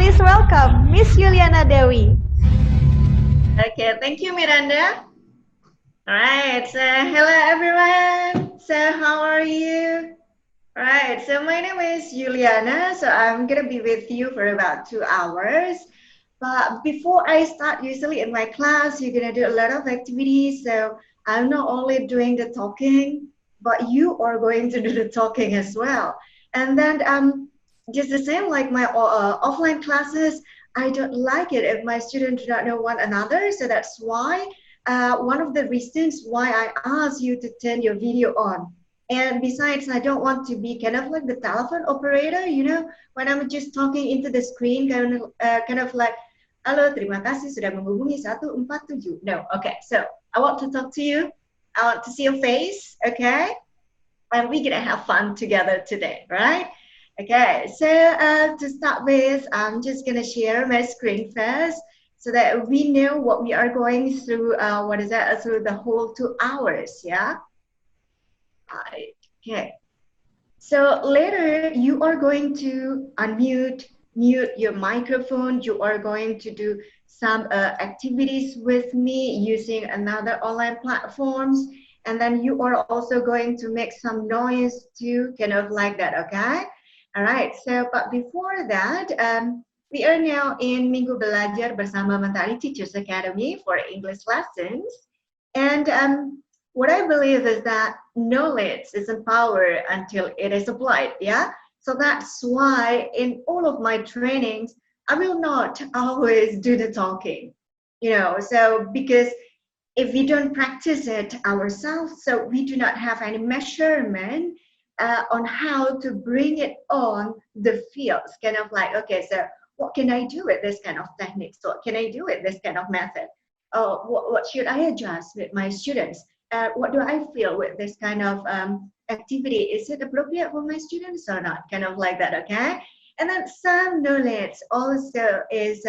Please welcome Miss Yuliana Dewi. Okay, thank you, Miranda. All right, so hello everyone. So how are you? All right, so my name is Yuliana. So I'm gonna be with you for about 2 hours. But before I start, usually in my class, you're gonna do a lot of activities. So I'm not only doing the talking, but you are going to do the talking as well. And then just the same like my offline classes, I don't like it if my students do not know one another. So that's why one of the reasons why I asked you to turn your video on. And besides, I don't want to be kind of like the telephone operator, when I'm just talking into the screen, kind of like, halo, terima kasih sudah menghubungi 147. No, okay. So I want to talk to you. I want to see your face, okay? And we're gonna have fun together today, right? Okay, so to start with, I'm just gonna share my screen first so that we know what we are going through, through the whole 2 hours, yeah? Okay, so later you are going to mute your microphone. You are going to do some activities with me using another online platforms. And then you are also going to make some noise too, kind of like that, okay? All right, so but before that, we are now in Minggu Belajar bersama Mentari Teachers Academy for English lessons. And what I believe is that knowledge isn't power until it is applied, yeah? So that's why in all of my trainings, I will not always do the talking, so because if we don't practice it ourselves, so we do not have any measurement on how to bring it on the fields, kind of like, okay, so what can I do with this kind of techniques? What can I do with this kind of method? What should I adjust with my students? What do I feel with this kind of activity? Is it appropriate for my students or not? Kind of like that, okay? And then some knowledge also is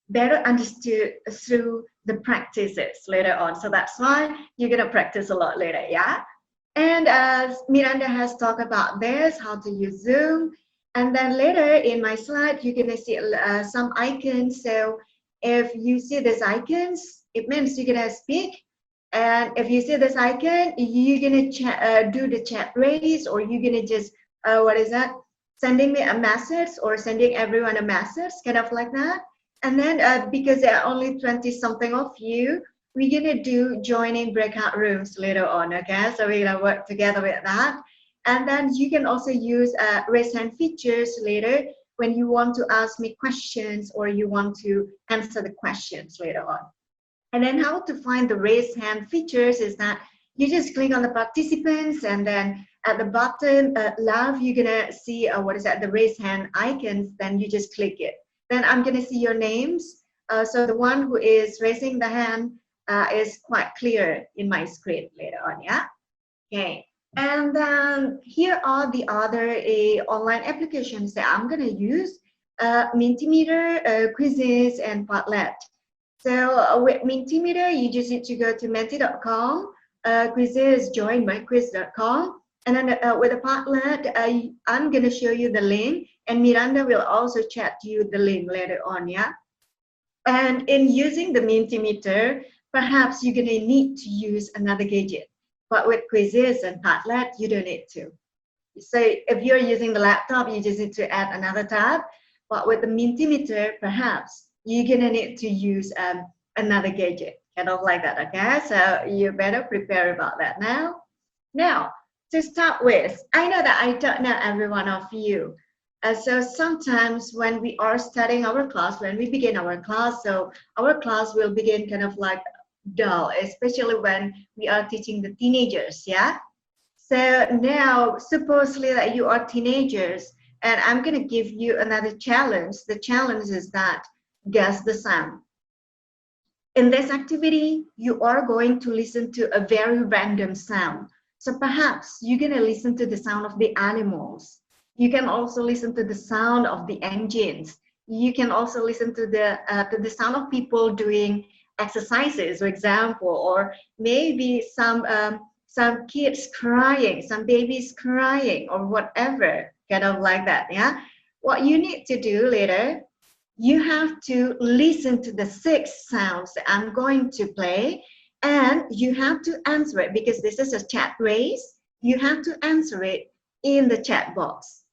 better understood through the practices later on. So that's why you're gonna practice a lot later, yeah? And Miranda has talked about this, how to use Zoom. And then later in my slide, you're gonna see some icons. So if you see these icons, it means you're gonna speak. And if you see this icon, you're gonna do the chat raise, or you're gonna just, sending me a message or sending everyone a message, kind of like that. And then because there are only 20 something of you, we're gonna do joining breakout rooms later on, okay? So we're gonna work together with that. And then you can also use raise hand features later when you want to ask me questions or you want to answer the questions later on. And then how to find the raise hand features is that you just click on the participants, and then at the bottom left, you're gonna see the raise hand icons, then you just click it. Then I'm gonna see your names. So the one who is raising the hand is quite clear in my screen later on, yeah? Okay, and then here are the other online applications that I'm gonna use. Mentimeter, Quizzes, and Padlet. So with Mentimeter, you just need to go to menti.com, Quizzes, join myquiz.com, and then with the Padlet, I'm gonna show you the link, and Miranda will also chat you the link later on, yeah? And in using the Mentimeter, perhaps you're gonna need to use another gadget, but with Quizzes and Padlet, you don't need to. So if you're using the laptop, you just need to add another tab, but with the Mentimeter, perhaps you're gonna need to use another gadget, kind of like that, okay? So you better prepare about that now. Now, to start with, I know that I don't know every one of you. So sometimes when we are studying our class, when we begin our class, so our class will begin kind of like dull, especially when we are teaching the teenagers, yeah? So now, supposedly that you are teenagers, and I'm gonna give you another challenge. The challenge is that guess the sound. In this activity, you are going to listen to a very random sound. So perhaps you're gonna listen to the sound of the animals. You can also listen to the sound of the engines. You can also listen to the sound of people doing exercises, for example, or maybe some kids crying, some babies crying, or whatever, kind of like that, yeah? what you need to do later, you have to listen to the 6 sounds that I'm going to play, and you have to answer it because this is a chat race. You have to answer it in the chat box.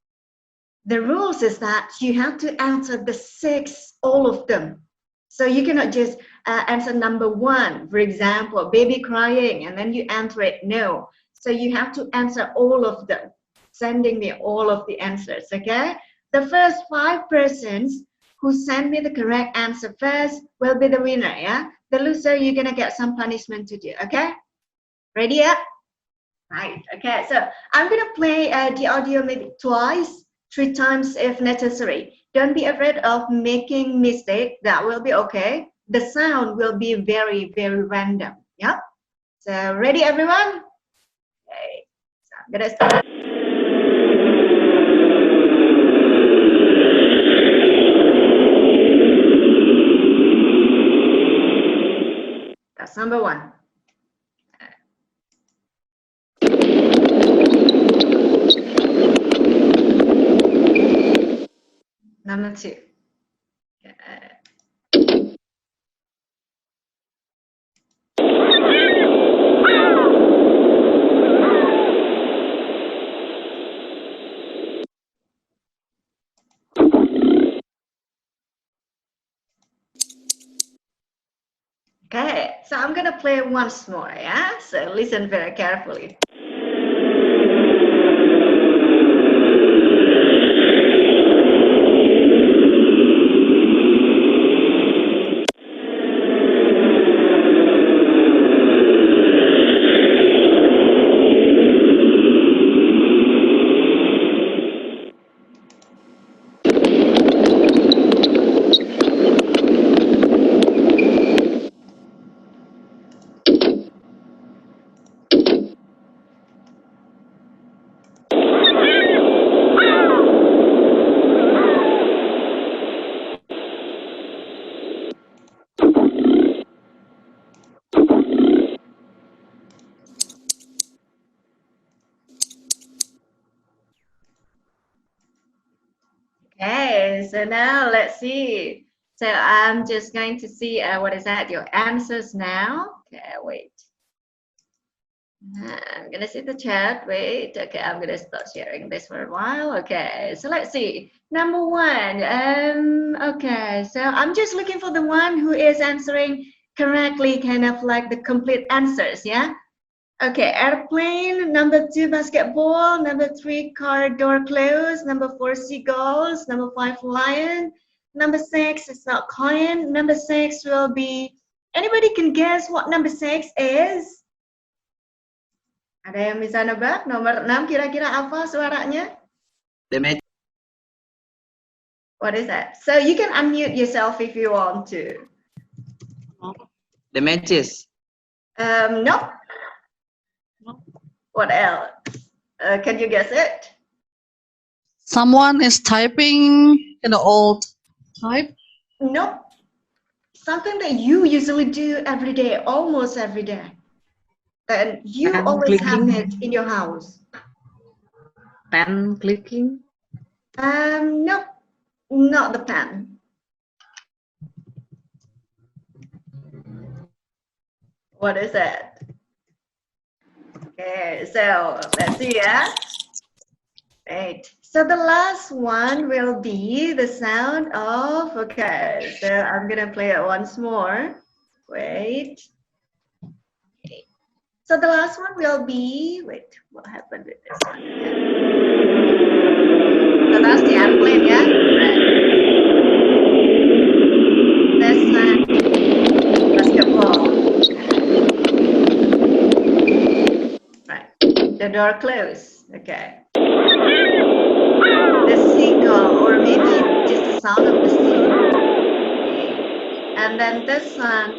The rules is that you have to answer the 6, all of them. So you cannot just answer number 1, for example, baby crying, and then you answer it. No. So you have to answer all of them, sending me all of the answers, okay? The first 5 persons who send me the correct answer first will be the winner, yeah? The loser, you're gonna get some punishment to do, okay? Ready up? Right, okay, so I'm gonna play the audio maybe twice, 3 times if necessary. Don't be afraid of making mistake, that will be okay. The sound will be very, very random, yeah? So ready everyone? Okay, so I'm gonna start. That's number 1. Number 2. Okay, so I'm gonna play once more, yeah? So listen very carefully. Okay, so now let's see. So I'm just going to see what is that, your answers now. Okay, wait. I'm gonna see the chat, wait. Okay, I'm gonna start sharing this for a while. Okay, so let's see. Number 1, okay, so I'm just looking for the one who is answering correctly, kind of like the complete answers, yeah? Okay, airplane. Number 2, basketball. Number 3, car door closed. Number 4, seagulls. Number 5, lion. Number 6 is not coin. Number 6 will be, anybody can guess what number 6 is? Ada yang bisa nebak? Nomor 6 kira-kira apa suaranya? The match. What is that? So you can unmute yourself if you want to. The matches. No. What else? Can you guess it? Someone is typing in the old type. Nope. Something that you usually do every day, almost every day. And you Pen always have clicking. it in your house. Pen clicking. Nope. Not the pen. What is it? Okay, so let's see, yeah? Right. So the last one will be the sound of, okay, so I'm gonna play it once more. Wait. Okay. So the last one will be, wait, what happened with this one? So that's the airplane, yeah? Right. This one, basketball. Right. The door closed. Okay. The seagull, or maybe just the sound of the sea. Okay. And then this one,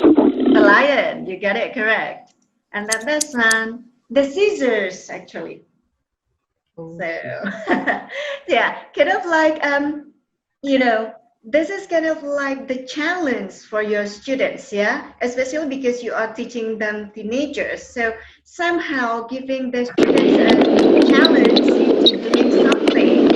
the lion. You get it correct. And then this one, the scissors, actually. So, yeah, kind of like, you know, this is kind of like the challenge for your students, yeah, especially because you are teaching them teenagers. So somehow giving the students a challenge into doing something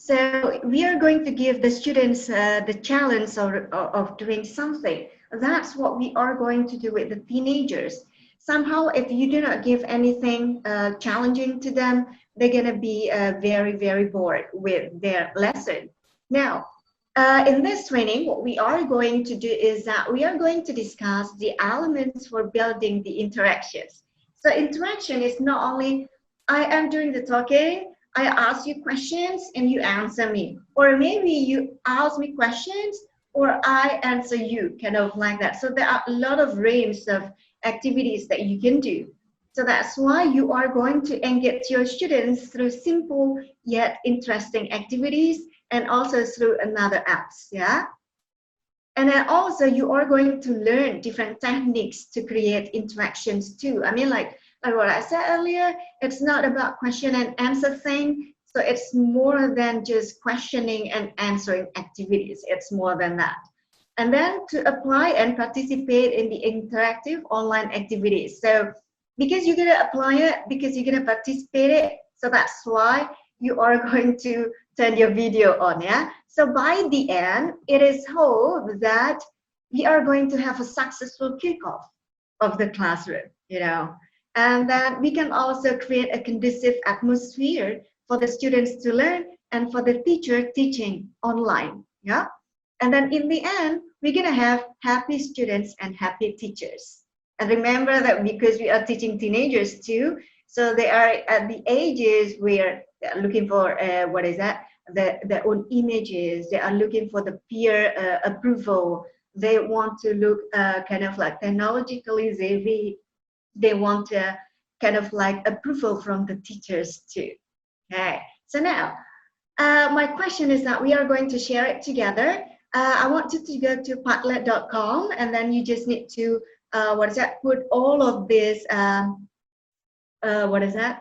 So we are going to give the students the challenge of doing something. That's what we are going to do with the teenagers. Somehow, if you do not give anything challenging to them, they're going to be very, very bored with their lesson. Now, in this training, what we are going to do is that we are going to discuss the elements for building the interactions. So interaction is not only I am doing the talking, I ask you questions and you answer me. Or maybe you ask me questions or I answer you, kind of like that. So there are a lot of range of activities that you can do. So that's why you are going to engage your students through simple yet interesting activities and also through another apps, yeah? And then also you are going to learn different techniques to create interactions too. I mean, like what I said earlier, it's not about question and answer thing. So it's more than just questioning and answering activities. It's more than that. And then to apply and participate in the interactive online activities. So because you're going to apply it, because you're going to participate it, so that's why you are going to turn your video on, yeah? So by the end, it is hoped that we are going to have a successful kickoff of the classroom, you know, and that we can also create a conducive atmosphere for the students to learn and for the teacher teaching online, yeah? And then in the end, we're gonna have happy students and happy teachers. And remember that because we are teaching teenagers too, so they are at the ages where they're looking for, what is that? Their own images, they are looking for the peer approval. They want to look kind of like technologically savvy. They want kind of like approval from the teachers too. Okay, so now my question is that we are going to share it together. I want you to go to padlet.com and then you just need to put all of this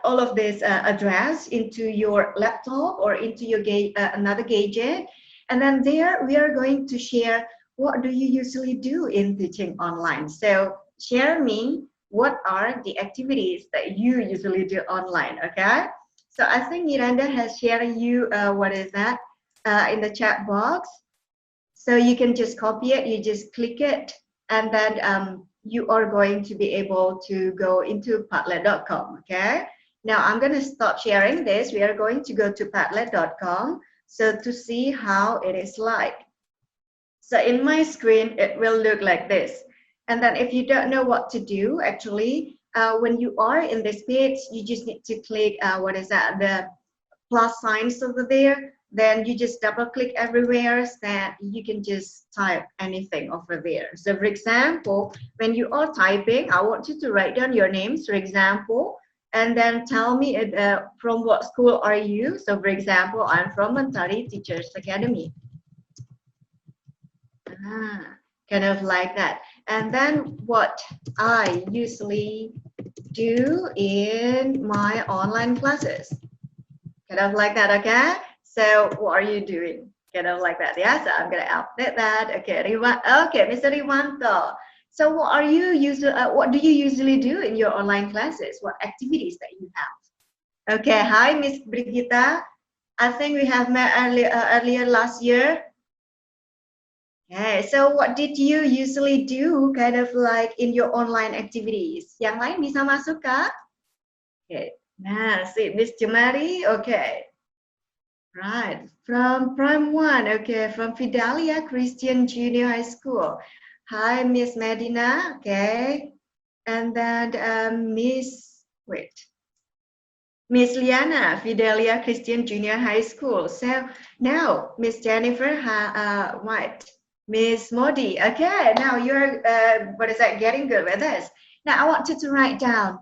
all of this address into your laptop or into your another gadget, and then there we are going to share what do you usually do in teaching online. So share me what are the activities that you usually do online. Okay, so I think Miranda has shared you in the chat box, so you can just copy it, you just click it, and then you are going to be able to go into padlet.com, okay? Now I'm going to stop sharing this. We are going to go to padlet.com so to see how it is like. So in my screen, it will look like this. And then if you don't know what to do, actually, when you are in this page, you just need to click, the plus signs over there. Then you just double click everywhere so that you can just type anything over there. So for example, when you are typing, I want you to write down your names, for example, and then tell me from what school are you. So for example, I'm from Mentari Teachers Academy. Kind of like that. And then what I usually do in my online classes. Kind of like that, okay? So what are you doing? Kind of like that, yeah? So I'm gonna update that. Okay, Mr. Riwanto. So what do you usually do in your online classes? What activities that you have? Okay, hi, Miss Brigitta. I think we have met earlier last year. Okay, so what did you usually do kind of like in your online activities? Yang lain bisa masuk, Kak? Okay, nah, see, Miss Jemari, okay. Right, from Prime 1, okay, from Fidelia Christian Junior High School. Hi, Miss Medina, okay. And then Miss Liana, Fidelia Christian Junior High School. So now, Miss Jennifer, Miss Modi, okay, now you're, getting good with this. Now I want you to write down,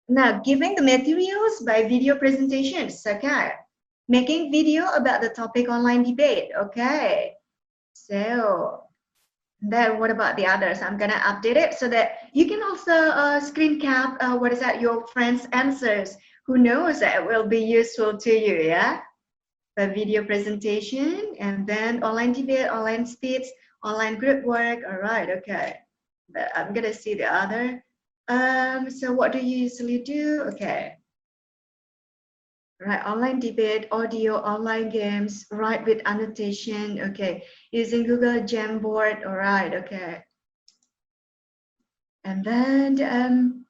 now giving the materials by video presentations, okay. Making video about the topic online debate, okay. So then what about the others? I'm gonna update it so that you can also screen cap, your friends' answers. Who knows, that will be useful to you, yeah? A video presentation, and then online debate, online speech, online group work. All right, okay. But I'm gonna see the other. So what do you usually do? Okay. Right, online debate, audio, online games, right, with annotation, okay. Using Google Jamboard, all right, okay. And then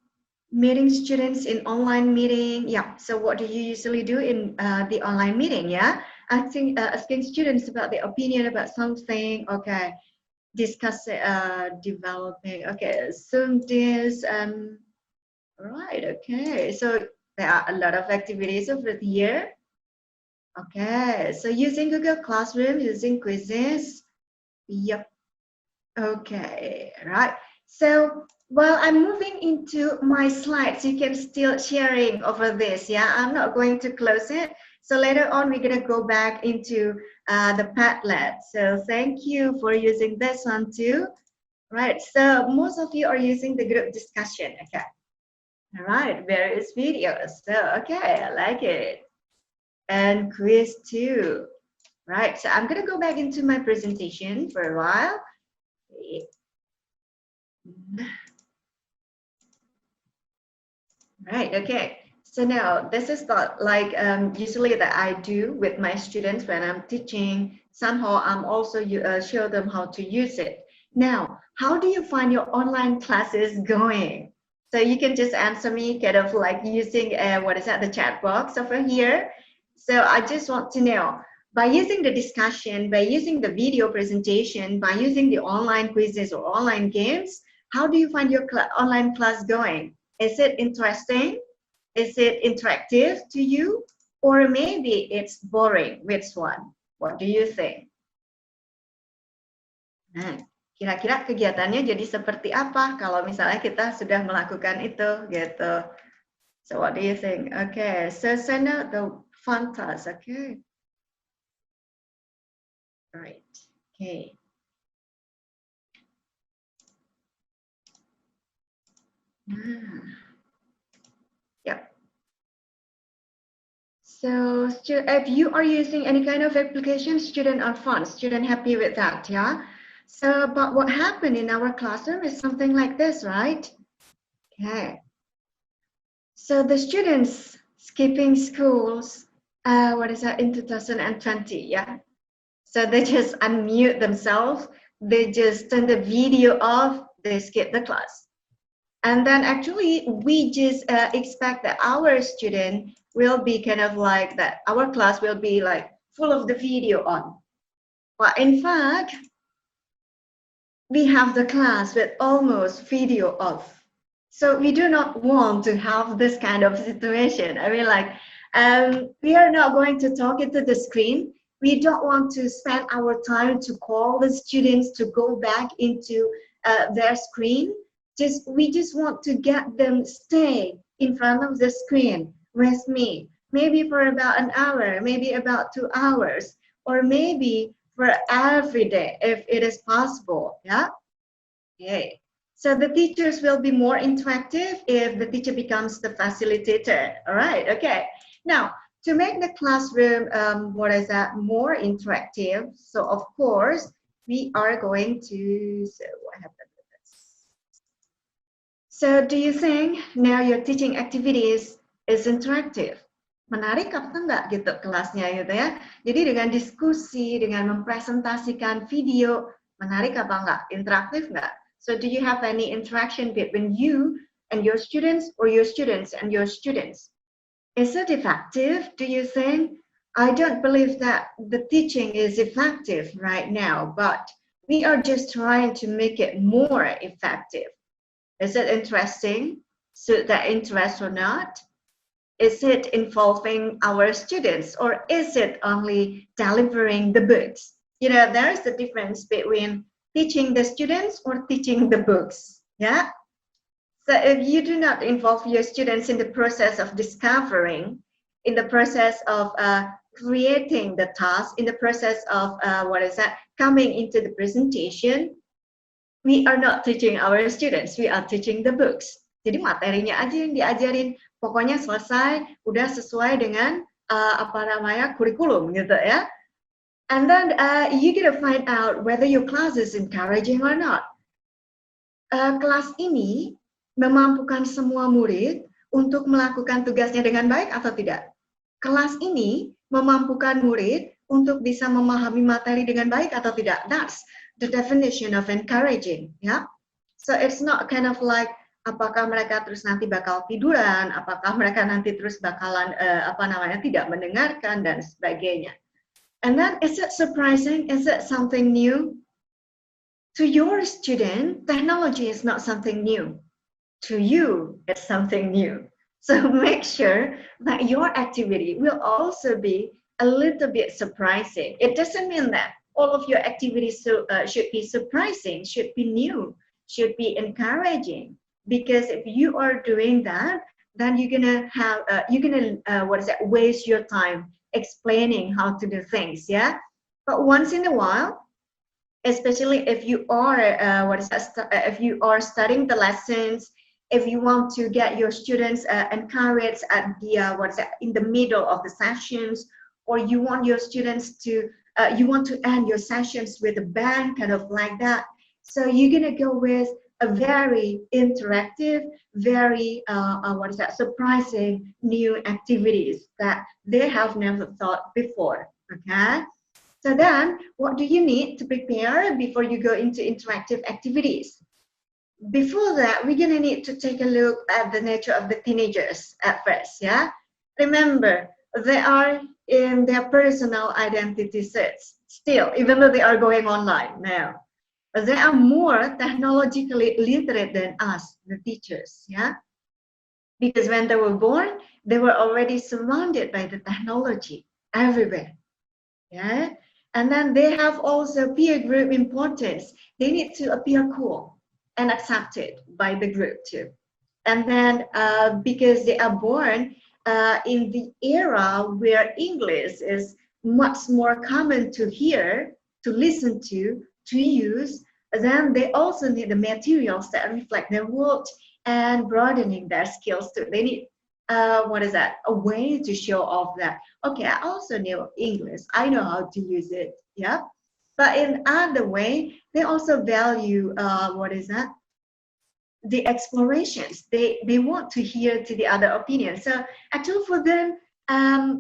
meeting students in online meeting, yeah. So what do you usually do in the online meeting, yeah? Asking students about their opinion about something, okay. Discuss developing, okay. Zoom this, right, okay. So there are a lot of activities over here. Okay, so using Google Classroom, using quizzes. Yep. Okay, right. So while I'm moving into my slides, you can still sharing over this. Yeah, I'm not going to close it. So later on, we're gonna go back into the Padlet. So thank you for using this one too. Right. So most of you are using the group discussion. Okay. All right. Various videos. So okay, I like it. And quiz too. Right, so I'm gonna go back into my presentation for a while. Right, okay. So now this is not like usually that I do with my students when I'm teaching. Somehow I'm also show them how to use it. Now, how do you find your online classes going? So you can just answer me kind of like using what is that, the chat box over here. So I just want to know, by using the discussion, by using the video presentation, by using the online quizzes or online games, how do you find your online class going? Is it interesting? Is it interactive to you? Or maybe it's boring? Which one? What do you think? Nah, kira-kira kegiatannya jadi seperti apa kalau misalnya kita sudah melakukan itu gitu. So what do you think? Okay, so send out the fun task, okay? Right, okay. Yep. So if you are using any kind of application, student are fun, student happy with that, yeah? So, but what happened in our classroom is something like this, right? Okay. So the students skipping schools, what is that, in 2020, yeah? So they just unmute themselves, they just turn the video off, they skip the class. And then actually we just expect that our student will be kind of like that, our class will be like full of the video on. But in fact, we have the class with almost video off. So we do not want to have this kind of situation. I mean, like, we are not going to talk into the screen. We don't want to spend our time to call the students to go back into their screen. We just want to get them stay in front of the screen with me, maybe for about an hour, maybe about 2 hours, or maybe for every day if it is possible. Yeah. Okay. So the teachers will be more interactive if the teacher becomes the facilitator. All right. Okay. Now, to make the classroom, more interactive. So of course, we are going to, so what happened with this? So do you think now your teaching activities is interactive? Menarik apa enggak gitu kelasnya gitu ya. Jadi dengan diskusi, dengan mempresentasikan video, menarik apa enggak? Interaktif enggak? So do you have any interaction between you and your students or your students and your students? Is it effective, do you think? I don't believe that the teaching is effective right now, but we are just trying to make it more effective. Is it interesting? Should that interest or not? Is it involving our students or is it only delivering the books? You know, there is the difference between teaching the students or teaching the books. Yeah. So if you do not involve your students in the process of discovering, in the process of creating the task, in the process of coming into the presentation, we are not teaching our students, we are teaching the books. Jadi materinya aja yang diajarin, pokoknya selesai, udah sesuai dengan kurikulum gitu ya. And then you gotta find out whether your class is encouraging or not. Kelas ini memampukan semua murid untuk melakukan tugasnya dengan baik atau tidak? kelas ini memampukan murid untuk bisa memahami materi dengan baik atau tidak. That's the definition of encouraging, ya. So it's not kind of like apakah mereka terus nanti bakal tiduran, apakah mereka nanti terus bakalan tidak mendengarkan dan sebagainya. And then is it surprising? Is it something new? To your student, technology is not something new. To you, it's something new. So make sure that your activity will also be a little bit surprising. It doesn't mean that all of your activities should be surprising, should be new, should be encouraging. Because if you are doing that, then you're gonna waste your time explaining how to do things, yeah. But once in a while, especially if you are if you are studying the lessons, if you want to get your students encouraged at the in the middle of the sessions, or you want your students to you want to end your sessions with a bang, kind of like that. So you're gonna go with a very interactive, very surprising new activities that they have never thought before. Okay. So then, what do you need to prepare before you go into interactive activities? Before that, we're gonna need to take a look at the nature of the teenagers at first, yeah? Remember, they are in their personal identity sets still, even though they are going online now. They are more technologically literate than us, the teachers, yeah? Because when they were born, they were already surrounded by the technology everywhere, yeah? And then they have also peer group importance. They need to appear cool and accepted by the group too. And then because they are born in the era where English is much more common to hear, to listen to use, then they also need the materials that reflect their world and broadening their skills too. They need a way to show off that, okay, I also know English, I know how to use it, yeah. But in other way, they also value the explorations. They want to hear to the other opinions. So actually for them,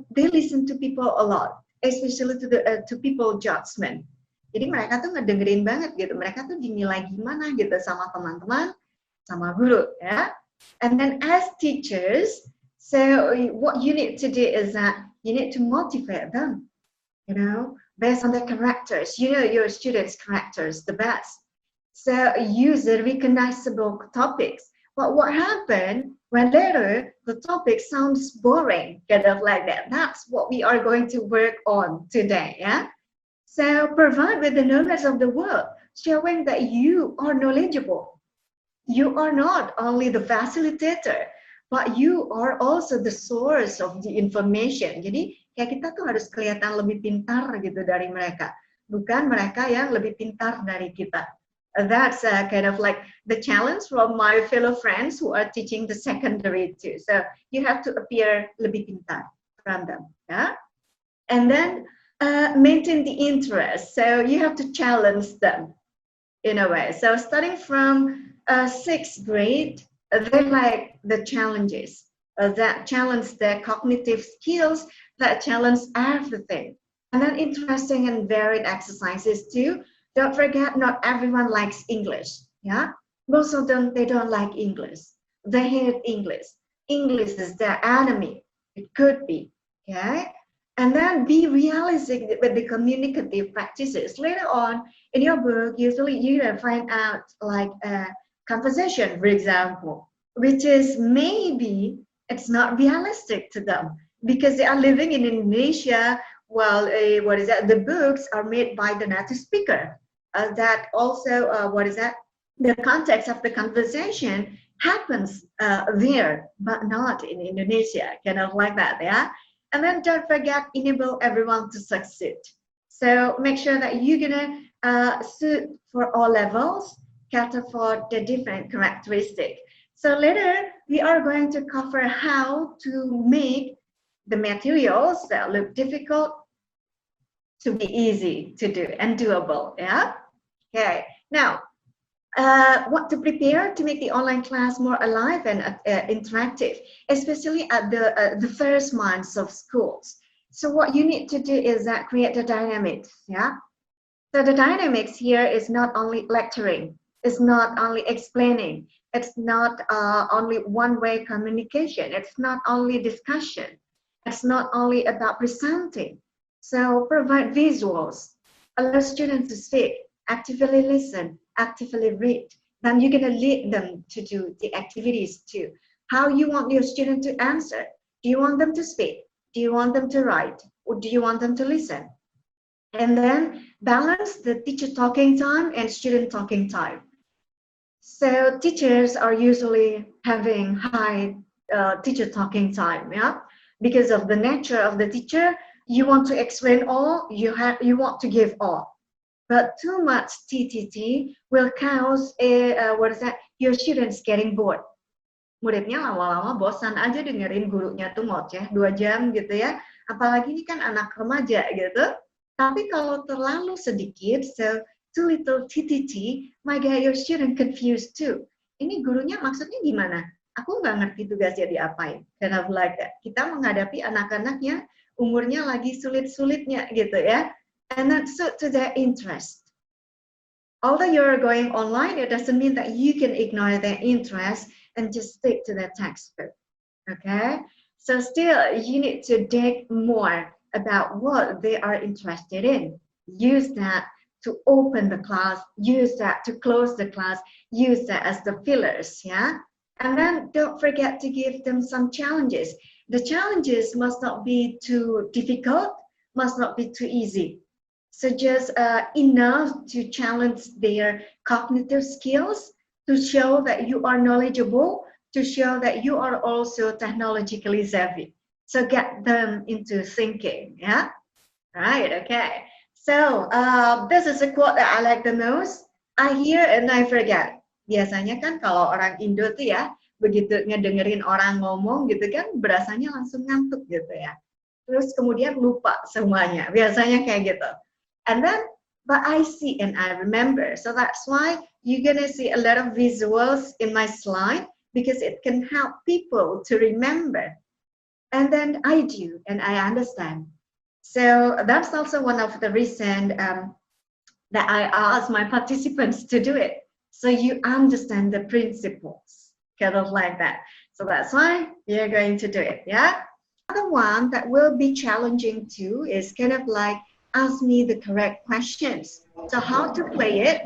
they listen to people a lot, especially to people judgment. Jadi mereka tuh ngedengerin banget gitu. Mereka tuh dinilai gimana gitu sama teman-teman, sama guru, ya. And then as teachers, so what you need to do is that you need to motivate them, you know, based on their characters. You know your students' characters the best. So use the recognizable topics. But what happened when later the topic sounds boring, kind of like that? That's what we are going to work on today, yeah? So provide with the knowledge of the world, showing that you are knowledgeable. You are not only the facilitator, but you are also the source of the information. Jadi kayak kita tuh harus kelihatan lebih pintar gitu dari mereka, bukan mereka yang lebih pintar dari kita. That's kind of like the challenge from my fellow friends who are teaching the secondary too. So you have to appear lebih pintar from them, yeah? And then maintain the interest. So you have to challenge them in a way. So starting from 6th grade, they like the challenges that challenge their cognitive skills, that challenge everything. And then interesting and varied exercises too. Don't forget, not everyone likes English, yeah? Most of them, they don't like English. They hate English. English is their enemy. It could be, okay? And then be realistic with the communicative practices. Later on in your book, usually you find out like a conversation, for example, which is maybe it's not realistic to them because they are living in Indonesia while the books are made by the native speaker. That also, the context of the conversation happens there, but not in Indonesia, kind of like that, yeah? And then don't forget, enable everyone to succeed. So make sure that you're gonna suit for all levels, cater for the different characteristics. So later, we are going to cover how to make the materials that look difficult to be easy to do and doable, yeah? Okay, now, what to prepare to make the online class more alive and interactive, especially at the first months of schools. So what you need to do is that create the dynamics, yeah? So the dynamics here is not only lecturing, it's not only explaining, it's not only one-way communication, it's not only discussion, it's not only about presenting. So provide visuals, allow students to speak, actively listen, actively read. Then you're going to lead them to do the activities too. How you want your student to answer? Do you want them to speak? Do you want them to write? Or do you want them to listen? And then balance the teacher talking time and student talking time. So teachers are usually having high teacher talking time, yeah? Because of the nature of the teacher, you want to explain all, you want to give all. But too much TTT will cause your students getting bored. Muridnya lama-lama bosan aja dengerin gurunya tuh ngoceh 2 jam gitu ya. Apalagi ini kan anak remaja gitu. Tapi kalau terlalu sedikit, so too little TTT, might get your student confused too. Ini gurunya maksudnya gimana? Aku nggak ngerti tugasnya diapain. Kind of like that. Kita menghadapi anak-anaknya umurnya lagi sulit-sulitnya gitu ya. And then suit to their interest. Although you're going online, it doesn't mean that you can ignore their interest and just stick to the textbook. Okay? So still, you need to dig more about what they are interested in. Use that to open the class, use that to close the class, use that as the fillers, yeah? And then don't forget to give them some challenges. The challenges must not be too difficult, must not be too easy. So just enough to challenge their cognitive skills, to show that you are knowledgeable, to show that you are also technologically savvy. So get them into thinking, yeah? Right, okay. So this is a quote that I like the most. I hear and I forget. Biasanya kan kalau orang Indo tuh ya, begitu ngedengerin orang ngomong gitu kan, berasanya langsung ngantuk gitu ya. Terus kemudian lupa semuanya, biasanya kayak gitu. And then, but I see and I remember. So that's why you're gonna see a lot of visuals in my slide, because it can help people to remember. And then I do, and I understand. So that's also one of the reasons that I ask my participants to do it. So you understand the principles, kind of like that. So that's why you're going to do it, yeah? Another one that will be challenging too is kind of like, ask me the correct questions. So how to play it?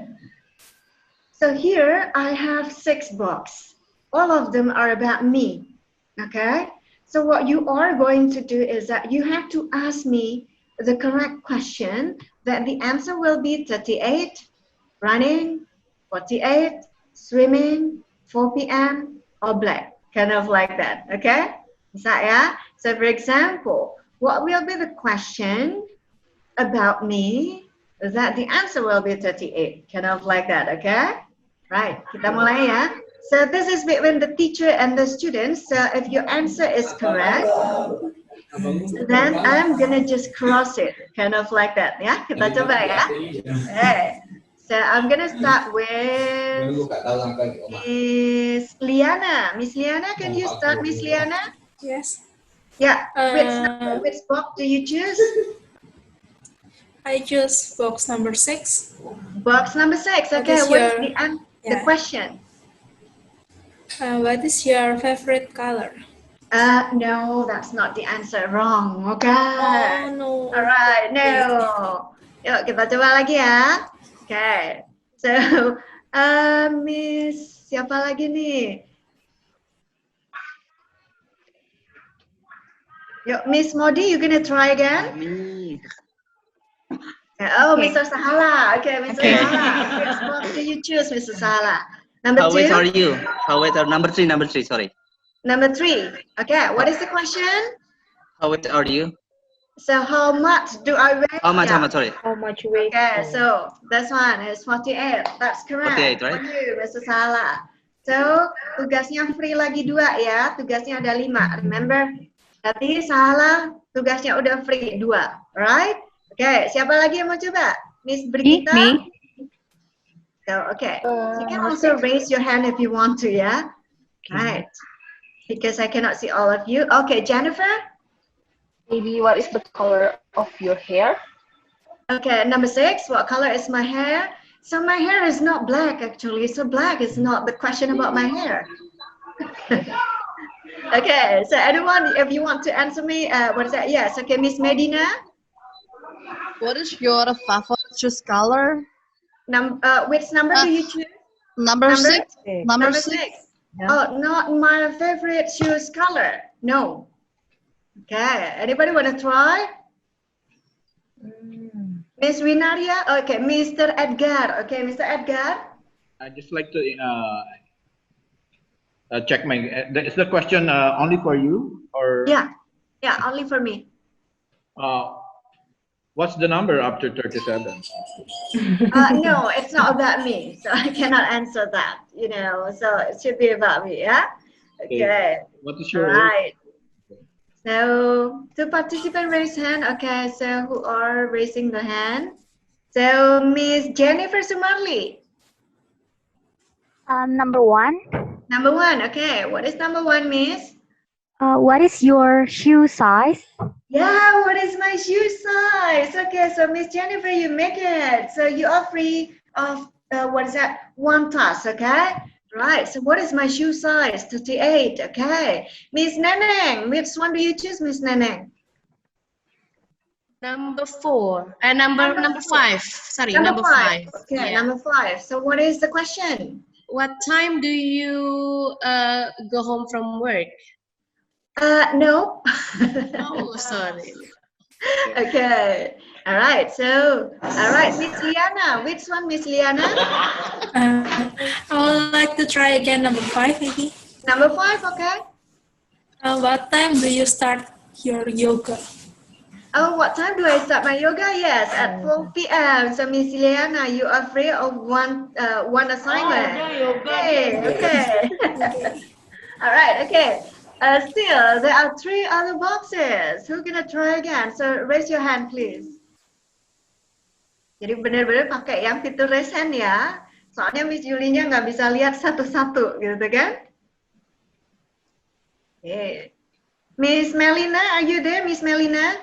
So here I have 6 books. All of them are about me, okay? So what you are going to do is that you have to ask me the correct question, that the answer will be 38, running, 48, swimming, 4 p.m., or black, kind of like that, okay? Bisa ya? So for example, what will be the question about me? That the answer will be 38, kind of like that, okay? Right, kita mulai ya. So this is between the teacher and the students. So if your answer is correct, then I'm gonna just cross it, kind of like that, ya. Kita coba ya. Okay. So I'm gonna start with Miss Liana. Miss Liana, can you start, Miss Liana? Yes. Yeah. Which box do you choose? I choose box number 6. Box number 6. Okay. What is the question? What is your favorite color? No, that's not the answer. Wrong. Okay. Oh no. Alright, no. Yuk kita coba lagi ya. Okay. So, Miss siapa lagi nih? Yuk, Miss Modi, you gonna try again? Oh, okay. Mr. Sahala. Okay, Mr. Sahala. Which box do you choose, Mr. Sahala? Number 2? How wait are you? How wait are number 3, sorry. Number 3. Okay, what is the question? How wait are you? So how much do I weigh? How much, sorry? How much weight? Okay, so this one is 48. That's correct. 48, right? For you, Mr. Sahala. So, tugasnya free lagi 2 ya. Tugasnya ada 5, remember? Berarti Sahala tugasnya udah free 2, right? Okay, siapa lagi yang mau coba? Miss Brigita? Me. So, okay. You can also raise your hand if you want to, yeah? Right. Because I cannot see all of you. Okay, Jennifer? Maybe what is the color of your hair? Okay, number 6. What color is my hair? So my hair is not black, actually. So black is not the question about my hair. Okay, so anyone, if you want to answer me, what is that? Yes, okay, Miss Medina. What is your favorite shoes color? Which number do you choose? Number 6. Number Number 6. 6. Yeah. Oh, not my favorite shoes color. No. Okay, anybody want to try? Miss Winaria? Okay, Mr. Edgar. Okay, Mr. Edgar. I just like to check my. Is the question only for you or? Yeah, only for me. What's the number after 37? No, it's not about me, so I cannot answer that. So it should be about me. Yeah. Okay. What is All your? right. So, 2 participants raise hand. Okay, so who are raising the hand? So, Miss Jennifer Sumarli. Number 1. Number 1. Okay, what is number 1, Miss? What is your shoe size? Yeah, what is my shoe size? Okay, so Miss Jennifer, you make it. So you are free of, what is that? 1 task, okay? Right, so what is my shoe size? 38, okay. Miss Neneng, which one do you choose, Miss Neneng? Number 4. Number 5. Sorry, number 5. Okay, Yeah. number 5. So what is the question? What time do you go home from work? No. Oh, sorry. Okay. All right. So, all right, Miss Liana. Which one, Miss Liana? I would like to try again number 5, maybe. Number 5. Okay. What time do you start your yoga? Oh, what time do I start my yoga? Yes, at 4 p.m. So, Miss Liana, you are free of one assignment. Okay. All right. Okay. Still, there are 3 other boxes. Who gonna try again? So raise your hand, please. Jadi benar-benar pakai yang fitur raise hand ya. Soalnya Miss Yulinya nggak bisa lihat satu-satu, gitu kan? Okay. Miss Melina, are you there, Miss Melina?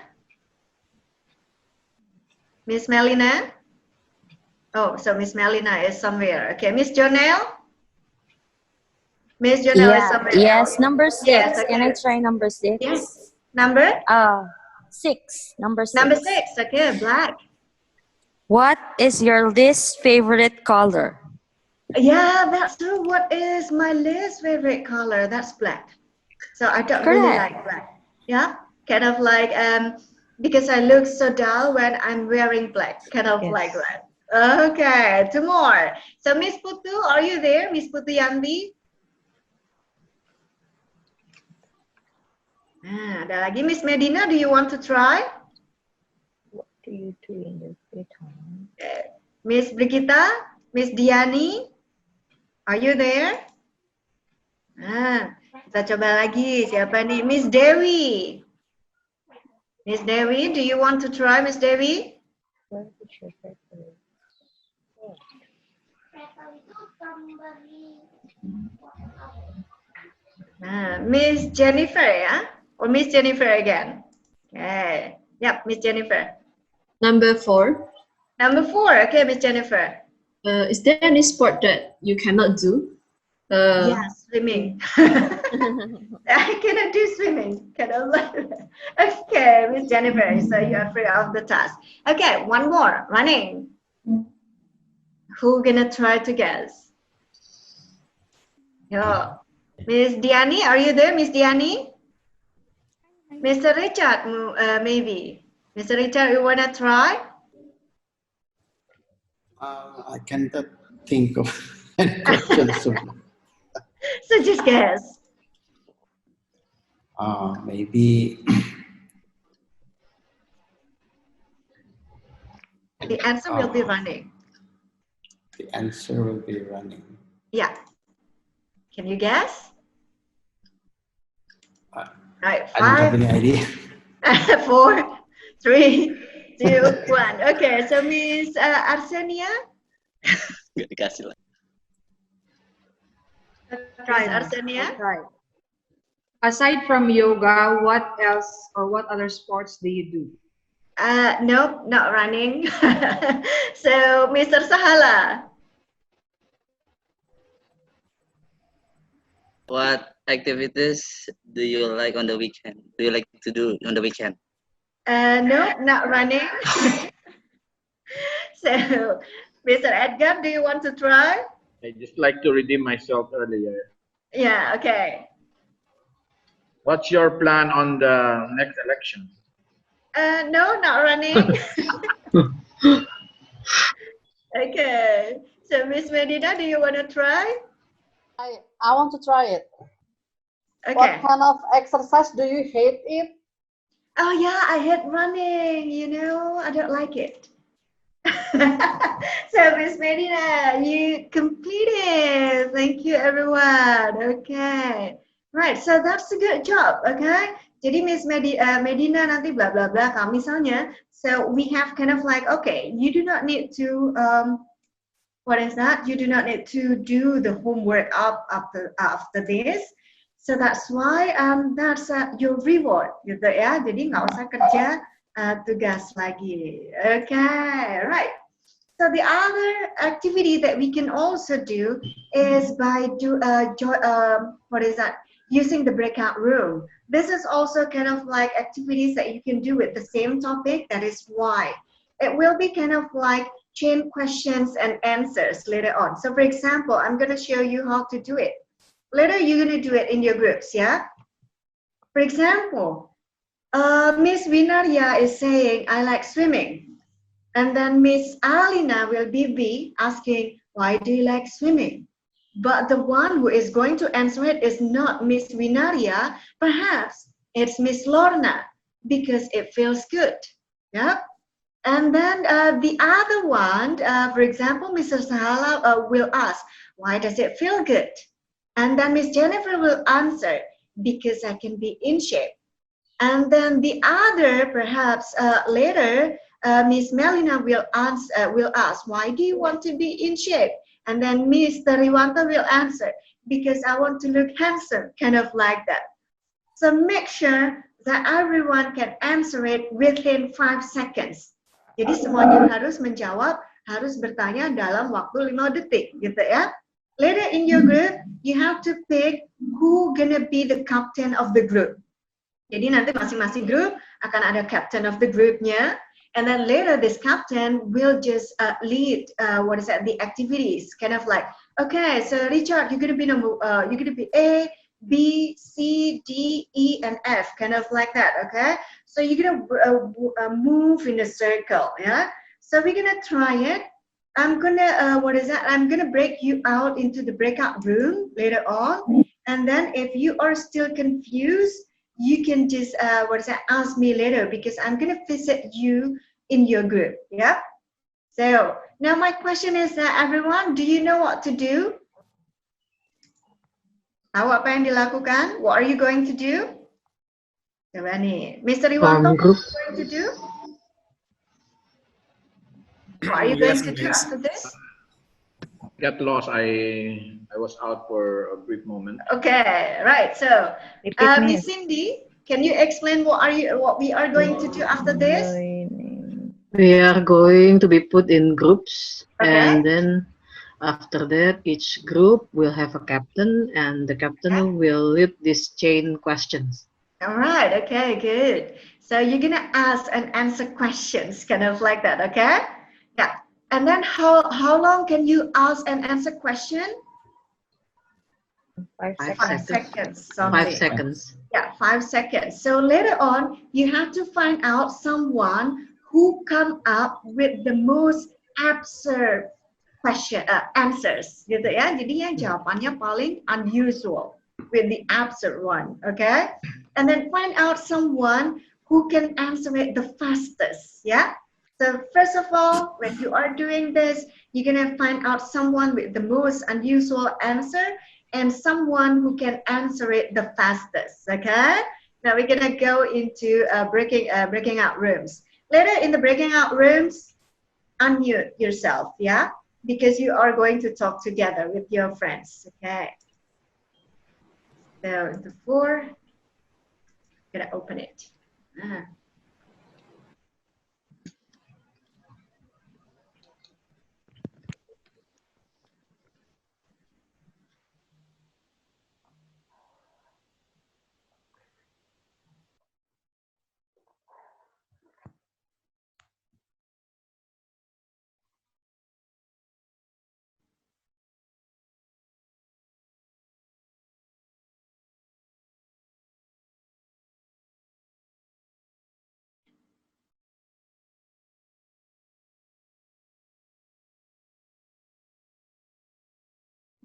Miss Melina? Oh, so Miss Melina is somewhere. Okay, Miss Jonelle? Miss Jonelle is somewhere Yes, else. number 6. Yes, okay. Can I try number 6? Yes. Number? 6. Number 6. Number 6. Okay, black. What is your least favorite color? Yeah, that's true. What is my least favorite color? That's black. So I don't really like black. Yeah, kind of like because I look so dull when I'm wearing black. Kind of like that. Okay, 2 more. So Miss Putu, are you there, Miss Putu Yandi? Ada lagi Miss Medina. Do you want to try? What do you do in your free time? Miss Brigita, Miss Diani, are you there? Kita coba lagi. Siapa nih? Miss Dewi. Miss Dewi, do you want to try, Miss Dewi? What is your favorite? Miss Jennifer, ya? Or Miss Jennifer again? Okay. Yep, Miss Jennifer. Number 4. Number 4. Okay, Miss Jennifer. Is there any sport that you cannot do? Yes, swimming. I cannot do swimming. Cannot like that. Okay, Miss Jennifer, so you are free of the task. Okay, 1 more. Running. Who gonna try to guess? Yo. Miss Diani, are you there, Miss Diani? Mr. Richard, maybe. Mr. Richard, you wanna try? I cannot think of any question. So just guess. Maybe The answer will be running. the answer will be running. Yeah. Can you guess? Right. I don't have 5, any idea. 4, 3, 2, 1. Okay, so Miss Arsenia? Nggak dikasih lah. Miss Arsenia? Right. Aside from yoga, what else or what other sports do you do? Nope, not running. So, Mr. Sahala. What activities do you like on the weekend? Do you like to do on the weekend? Nope, not running. So, Mr. Edgar, do you want to try? I just like to redeem myself earlier. Yeah, okay. What's your plan on the next election? No, not running. Okay. So, Miss Medina, do you want to try? I want to try it. Okay. What kind of exercise do you hate it? Oh yeah, I hate running. You know, I don't like it. So, Miss Medina, you completed. Thank you, everyone. Okay. Right, so that's a good job. Okay. Jadi Miss Medina nanti bla bla bla. Misalnya, so we have kind of like, okay, you do not need to what is that? You do not need to do the homework up after this. So that's why that's your reward gitu ya. Jadi nggak usah kerja tugas lagi. Okay, right. So the other activity that we can also do is by using the breakout room. This is also kind of like activities that you can do with the same topic. That is why it will be kind of like chain questions and answers later on. So for example, I'm going to show you how to do it. Later, you're going to do it in your groups, yeah? For example, Miss Vinaria is saying, I like swimming. And then Miss Alina will be asking, why do you like swimming? But the one who is going to answer it is not Miss Vinaria. Perhaps it's Miss Lorna, because it feels good, yeah? And then the other one, for example, Mr. Sahala will ask, why does it feel good? And then Miss Jennifer will answer, because I can be in shape. And then the other, perhaps later, Miss Melina will ask, why do you want to be in shape? And then Miss Tariwanta will answer, because I want to look handsome, kind of like that. So make sure that everyone can answer it within 5 seconds. Jadi semuanya harus menjawab, harus bertanya dalam waktu 5 detik, gitu ya. Later in your group, you have to pick who gonna be the captain of the group. Jadi nanti masing-masing group akan ada captain of the groupnya, and then later this captain will just lead the activities, kind of like, okay, so Richard, you're gonna be A, B, C, D, E, and F, kind of like that, okay? So you're gonna move in a circle, yeah? So we're gonna try it. I'm gonna, I'm gonna break you out into the breakout room later on. And then if you are still confused, you can just, ask me later, because I'm gonna visit you in your group, yeah? So now my question is, everyone, do you know what to do? Tahu apa yang dilakukan? What are you going to do? Coba nih, Mr. Iwanto, what are you going to do? What are you going to do after this? Get lost. I was out for a brief moment. Okay, right. So, Miss Cindy, can you explain what we are going to do after this? We are going to be put in groups, okay. And then after that, each group will have a captain, and the captain will lead these chain questions. All right. Okay. Good. So you're gonna ask and answer questions, kind of like that. Okay. Yeah. And then how long can you ask and answer question? 5 seconds. 5 seconds. Yeah, 5 seconds. So later on, you have to find out someone who come up with the most absurd answers, gitu ya. Jadi yang jawabannya paling unusual with the absurd one, okay? And then find out someone who can answer it the fastest, yeah? So first of all, when you are doing this, you're gonna find out someone with the most unusual answer and someone who can answer it the fastest, okay? Now we're gonna go into breaking out rooms. Later in the breaking out rooms, unmute yourself, yeah? because you are going to talk together with your friends. Okay. So the 4, gonna open it.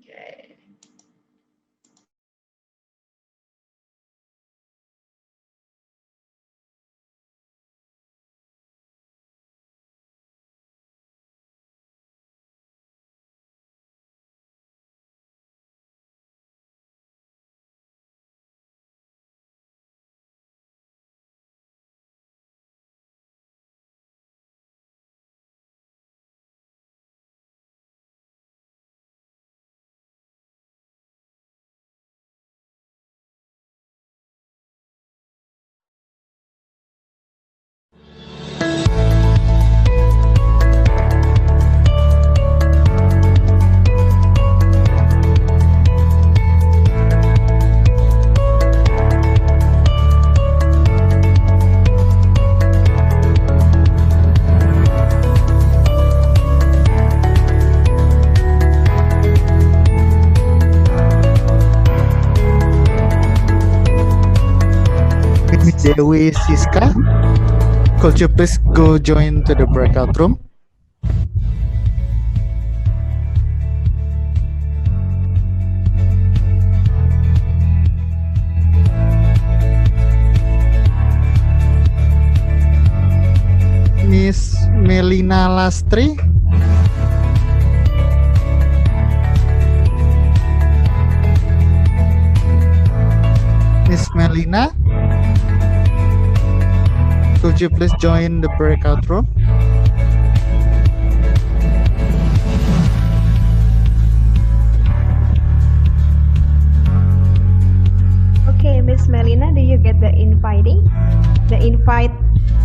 Okay. Miss Dewi Siska, could you please go join to the breakout room? Miss Melina Lastri, Miss Melina, could you please join the breakout room? Okay, Miss Melina, do you get the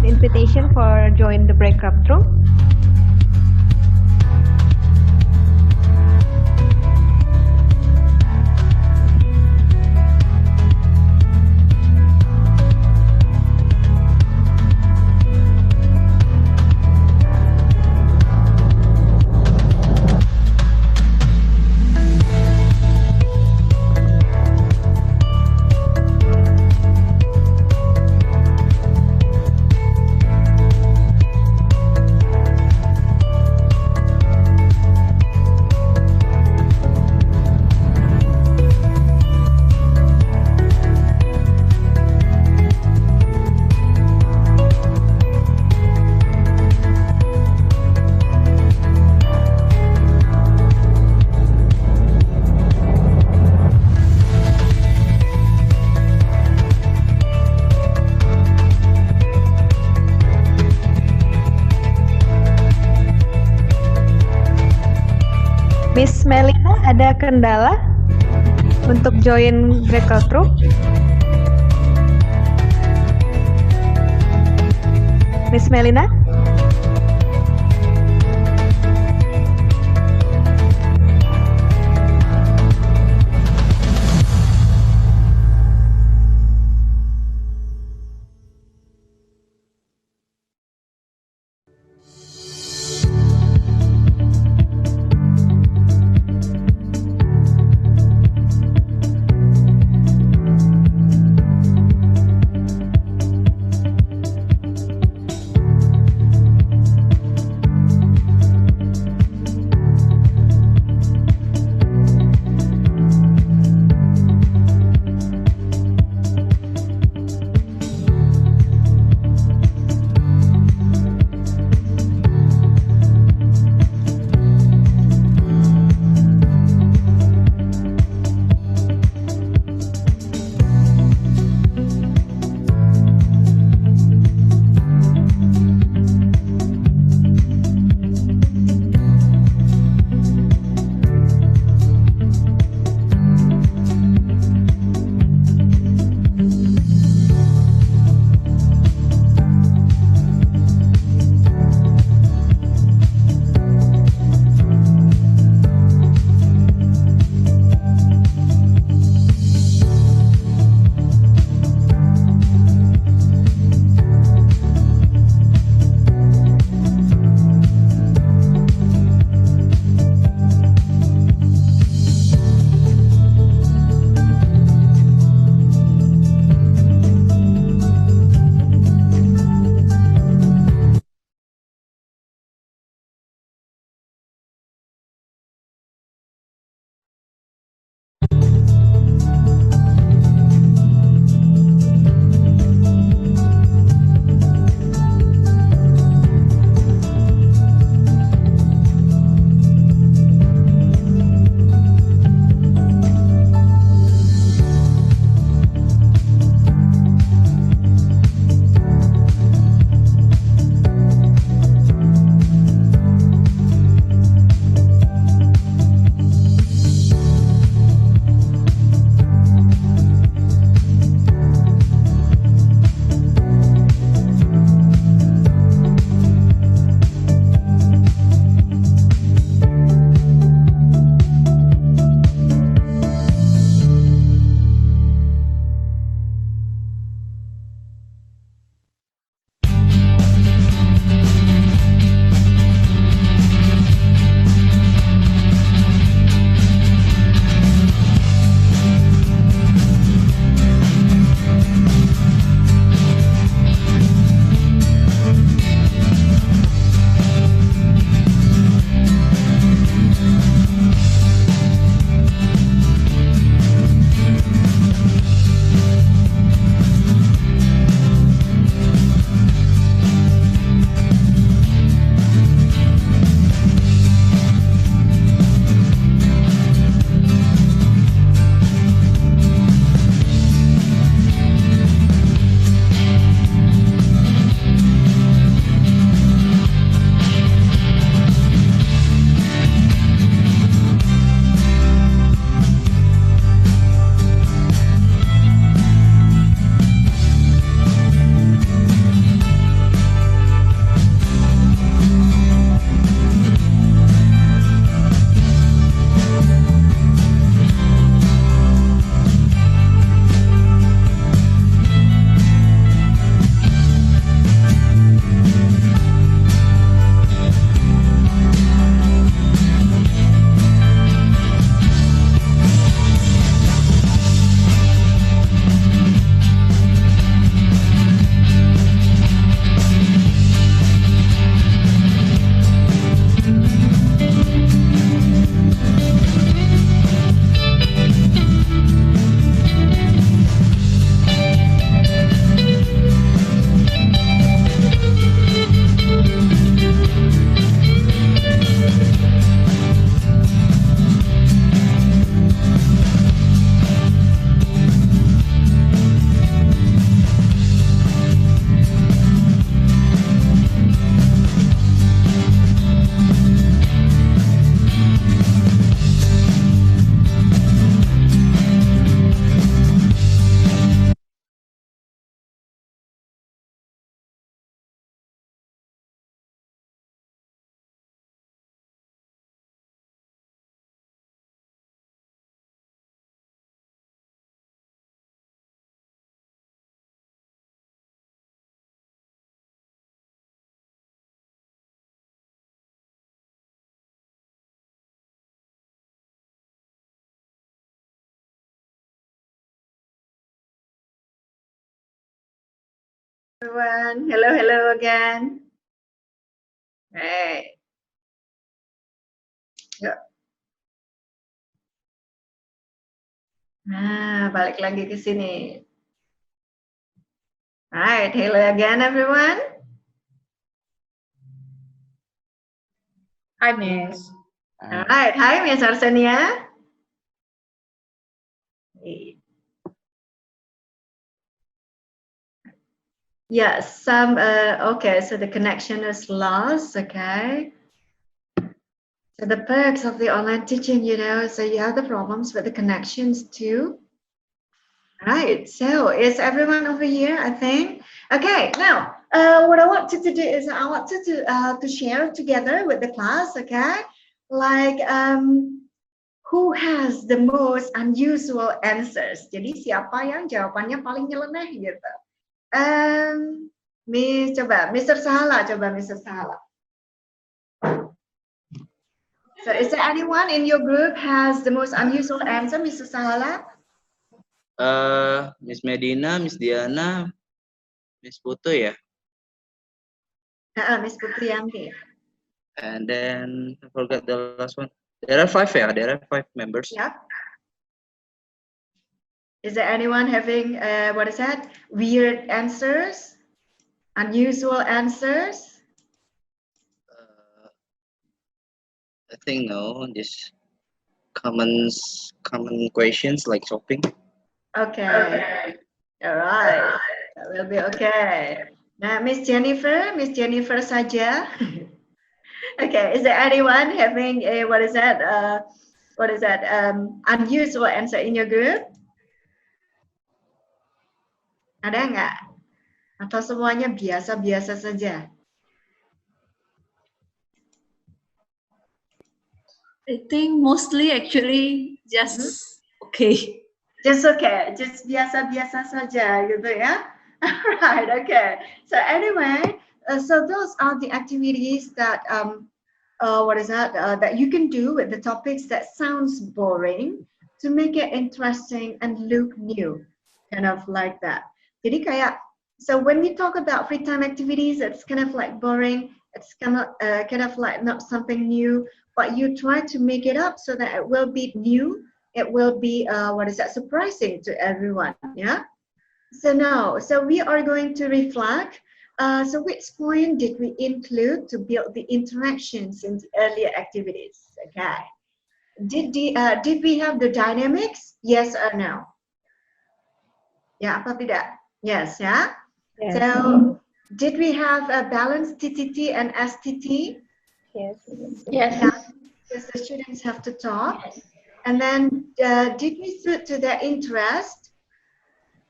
invitation for join the breakout room? Miss Melina, ada kendala untuk join breakout room? Miss Melina? everyone. Hello, hello again. Right. Yuk. Nah, balik lagi ke sini. Right, hello again, everyone. Hi, Miss. All right, hi, Miss Arsenia. Yes, okay, so the connection is lost, okay. So the perks of the online teaching, you know, so you have the problems with the connections too. Right, so is everyone over here, I think? Okay, now, what I want to do is I want to share together with the class, okay? Like, who has the most unusual answers? Jadi siapa yang jawabannya paling nyeleneh gitu? Mr. Sahala, coba Mr. Sahala. So is there anyone in your group has the most unusual answer, Mr. Sahala? Miss Medina, Miss Diana, Miss Putu ya. Miss Putriyanti. And then I forgot the last one. There are 5 ya. There are 5 members. Yep. Is there anyone having what is that? Weird answers, unusual answers? I think no. Just common questions like shopping. Okay. All right. That will be okay. Now, Miss Jennifer saja. Okay. Is there anyone having a what is that? Unusual answer in your group? Ada nggak? Atau semuanya biasa-biasa saja? I think mostly actually just okay. Just okay, just biasa-biasa saja gitu ya. Right, okay. So anyway, so those are the activities that that you can do with the topics that sounds boring to make it interesting and look new, kind of like that. Jadi kayak, so when we talk about free time activities, it's kind of like boring. It's kind of like not something new, but you try to make it up so that it will be new. It will be surprising to everyone. Yeah. So now, so we are going to reflect. So which point did we include to build the interactions in the earlier activities? Okay. Did we have the dynamics? Yes or no? Ya, apa tidak? Yes, yeah. Yes. So did we have a balanced TTT and STT? Yes. Yes. Because the students have to talk. Yes. And then did we suit to their interest?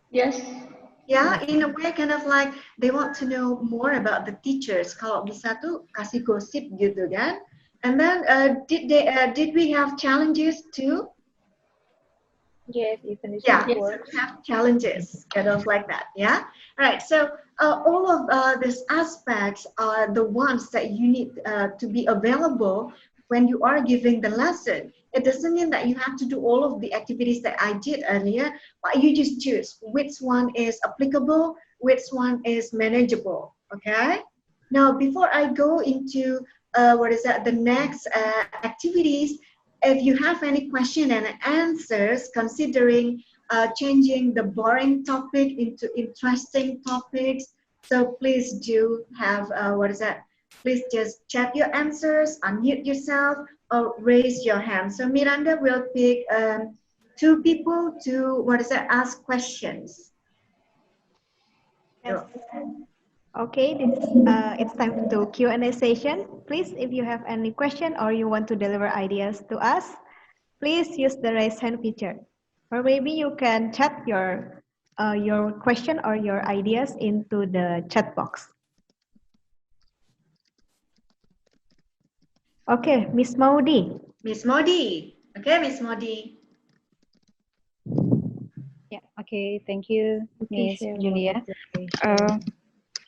Yes. Yeah, in a way kind of like they want to know more about the teachers. Kalau bisa tuh kasih gosip gitu kan. And then did we have challenges too? Yes, even Yeah, yes, we have challenges, kind of like that. Yeah. All right. So all of these aspects are the ones that you need to be available when you are giving the lesson. It doesn't mean that you have to do all of the activities that I did earlier, but you just choose which one is applicable, which one is manageable. Okay. Now, before I go into the next activities, if you have any question and answers considering changing the boring topic into interesting topics, so please do have please just chat your answers, unmute yourself, or raise your hand. So Miranda will pick 2 people to ask questions. Yes. Okay, it's time to Q&A session. Please, if you have any question or you want to deliver ideas to us, please use the raise hand feature. Or maybe you can chat your question or your ideas into the chat box. Okay, Miss Maudi. Miss Modi. Okay, Miss Modi. Yeah, okay, thank you, Miss Modification, Julia.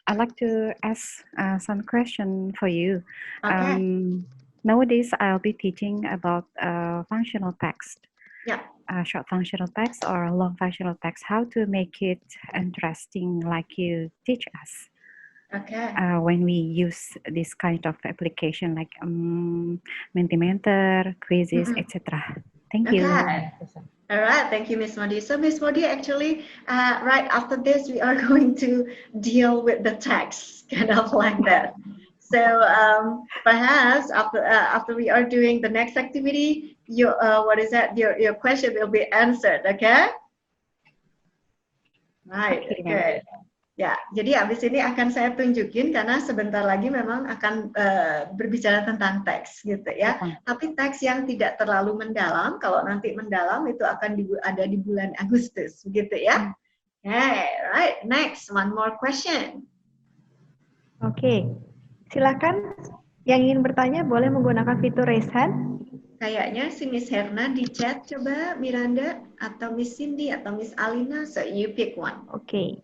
I'd like to ask some question for you. Okay. Nowadays, I'll be teaching about functional text. Yeah. short functional text or long functional text, how to make it interesting like you teach us. Okay. When we use this kind of application like Mentimeter, quizzes, etc. Thank you. Okay. All right, thank you, Miss Modi. So, Miss Modi, actually, right after this, we are going to deal with the text, kind of like that. So, perhaps after we are doing the next activity, your your question will be answered. Okay? Right. Good. Ya, jadi abis ini akan saya tunjukin karena sebentar lagi memang akan berbicara tentang teks gitu ya. Tapi teks yang tidak terlalu mendalam, kalau nanti mendalam itu akan ada di bulan Agustus gitu ya. Okay, right. Next, one more question. Oke, silakan yang ingin bertanya boleh menggunakan fitur raise hand. Kayaknya si Miss Herna di chat coba Miranda atau Miss Cindy atau Miss Alina, so you pick one. Oke.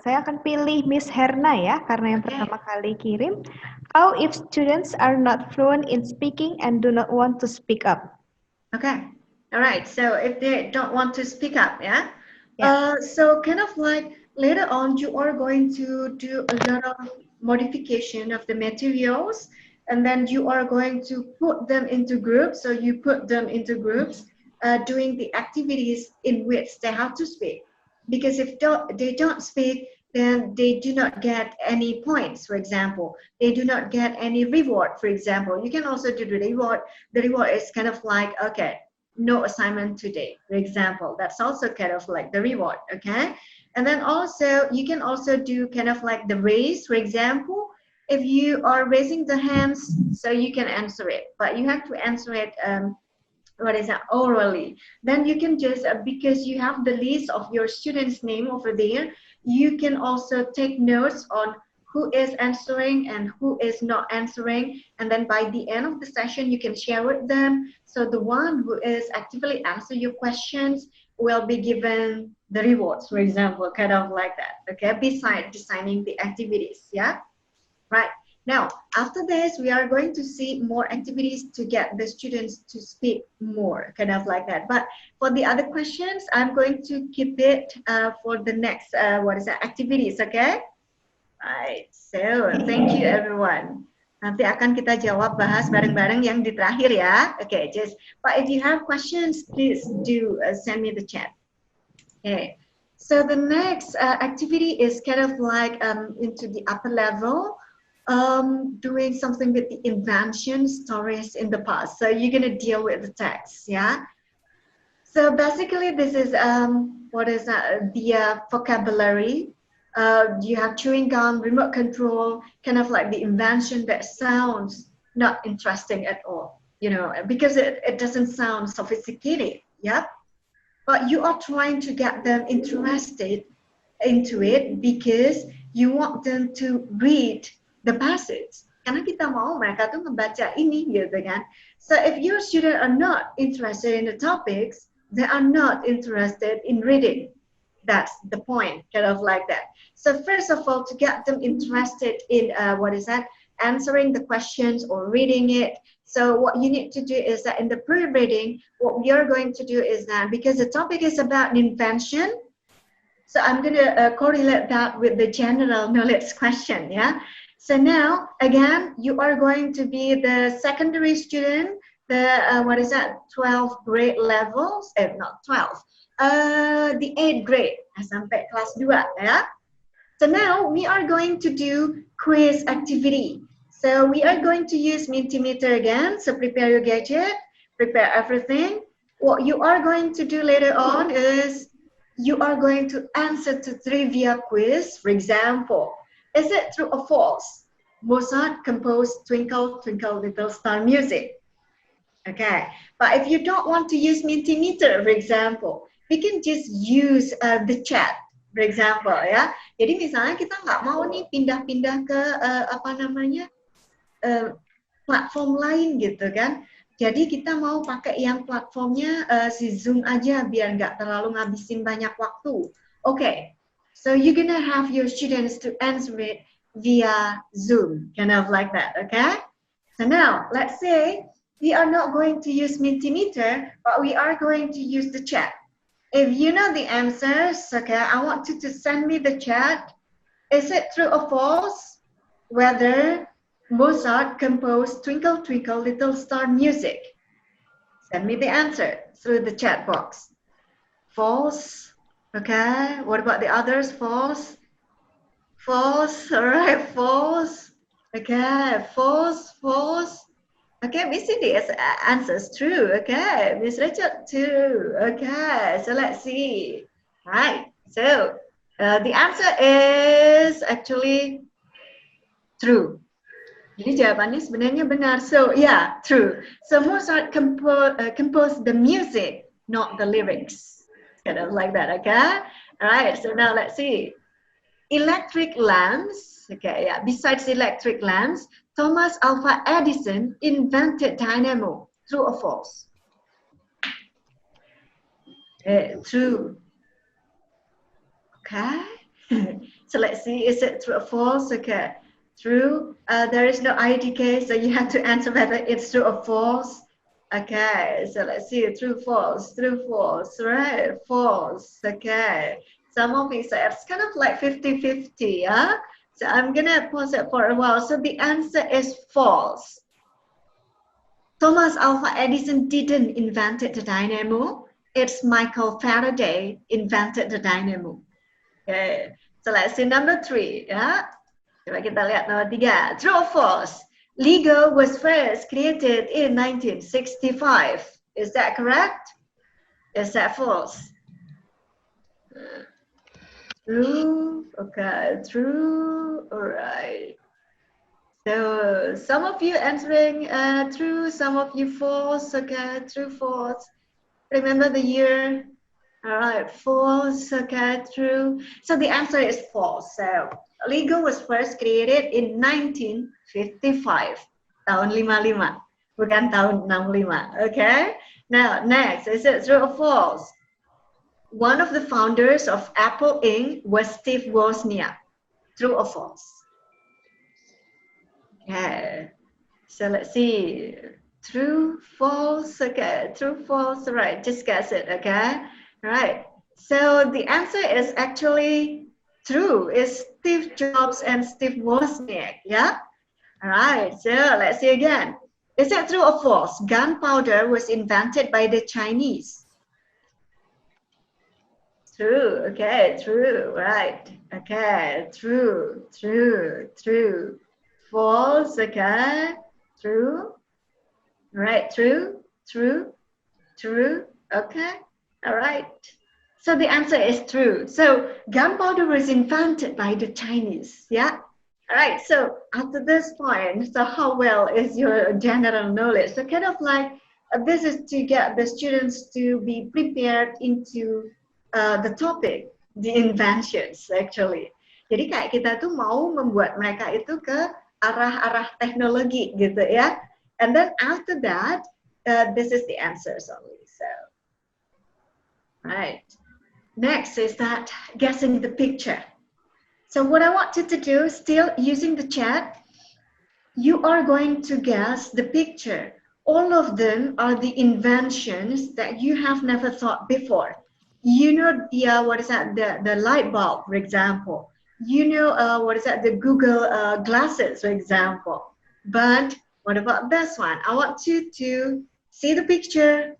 Saya akan pilih Miss Herna ya, karena yang pertama kali kirim. How if students are not fluent in speaking and do not want to speak up? Okay, all right. So if they don't want to speak up, so kind of like later on, you are going to do a lot of modification of the materials, and then you are going to put them into groups. So you put them into groups. Doing the activities in which they have to speak, because if they don't speak, then they do not get any points. For example, they do not get any reward. For example, you can also do the reward. The reward is kind of like, okay, no assignment today. For example, that's also kind of like the reward. Okay, and then also you can also do kind of like the raise. For example, if you are raising the hands, so you can answer it, but you have to answer it. Orally. Then you can just, because you have the list of your students' name over there, you can also take notes on who is answering and who is not answering. And then by the end of the session, you can share with them. So the one who is actively answer your questions will be given the rewards, for example, kind of like that. Okay, besides designing the activities, yeah? Right. Now, after this, we are going to see more activities to get the students to speak more, kind of like that. But for the other questions, I'm going to keep it for the next, activities, okay? Right, so thank you everyone. Nanti akan kita jawab bahas bareng-bareng yang di terakhir ya. Okay, but if you have questions, please do send me the chat. Okay, so the next activity is kind of like into the upper level. Doing something with the invention stories in the past. So you're gonna deal with the text, yeah? So basically this is, the vocabulary. You have chewing gum, remote control, kind of like the invention that sounds not interesting at all, you know, because it doesn't sound sophisticated, yeah? But you are trying to get them interested into it because you want them to read the passage, karena kita mau mereka tuh membaca ini gitu kan. So if your students are not interested in the topics, they are not interested in reading. That's the point, kind of like that. So first of all, to get them interested in answering the questions or reading it. So what you need to do is that in the pre-reading, what we are going to do is that because the topic is about invention, so I'm going to correlate that with the general knowledge question, yeah? So now, again, you are going to be the secondary student, the, 12th grade levels, not 12, the 8th grade, sampai kelas 2, ya. So now, we are going to do quiz activity. So we are going to use Mentimeter again, so prepare your gadget, prepare everything. What you are going to do later on is, you are going to answer to trivia quiz, for example. Is it true or false? Mozart composed Twinkle, Twinkle, Little Star music. Okay, but if you don't want to use Mentimeter, for example, we can just use the chat, for example, ya. Jadi misalnya kita nggak mau nih pindah-pindah ke platform lain gitu kan. Jadi kita mau pakai yang platformnya si Zoom aja biar nggak terlalu ngabisin banyak waktu. Okay, so you're gonna have your students to answer it via Zoom, kind of like that, okay? So now, let's say we are not going to use Mentimeter, but we are going to use the chat. If you know the answers, okay, I want you to send me the chat. Is it true or false whether Mozart composed Twinkle Twinkle Little Star music? Send me the answer through the chat box. False. Okay. What about the others? False. False. All right. False. Okay. False. False. Okay. Miss Cindy answers true. Okay. Miss Rachel too. Okay. So let's see. Right. So the answer is actually true. Jadi jawabannya sebenarnya benar. So yeah, true. So Mozart composed the music, not the lyrics. Kind of like that, okay? All right. So now let's see. Electric lamps. Okay, yeah. Besides electric lamps, Thomas Alva Edison invented dynamo. True or false? True. Okay. So let's see. Is it true or false? Okay. True. There is no IDK, so you have to answer whether it's true or false. Okay, so let's see. True, false, right? False. Okay. Some of you say it's kind of like 50-50, yeah? So I'm gonna pause it for a while. So the answer is false. Thomas Alva Edison didn't invent the dynamo. It's Michael Faraday invented the dynamo. Okay. So let's see number 3, yeah? Coba kita lihat nomor 3. True or false? Lego was first created in 1965. Is that correct? Is that false? True. Okay, true. All right. So some of you answering true, some of you false. Okay, true, false. Remember the year? All right, false. Okay, true. So the answer is false. So Lego was first created in 1955. Tahun 55, bukan tahun 65. Okay. Now, next, is it true or false? One of the founders of Apple Inc. was Steve Wozniak. True or false? Okay. So let's see. True, false. Okay. True, false. Right. Just guess it. Okay. Right. So the answer is actually true. It's Steve Jobs and Steve Wozniak. Yeah. All right. So let's see again. Is that true or false? Gunpowder was invented by the Chinese. True. Okay. True. Right. Okay. True. True. True. False. Okay. True. Right. True. True. True. Okay. All right. So the answer is true. So gunpowder was invented by the Chinese. Yeah. All right. So after this point, so how well is your general knowledge? So kind of like this is to get the students to be prepared into the topic, the inventions actually. Jadi kayak kita tuh mau membuat mereka itu ke arah-arah teknologi gitu ya. And then after that, this is the answers only. So, right. Next is that guessing the picture. So what I want you to do, still using the chat, you are going to guess the picture. All of them are the inventions that you have never thought before. You know the what is that? The light bulb, for example. You know what is that? The Google glasses, for example. But what about this one? I want you to see the picture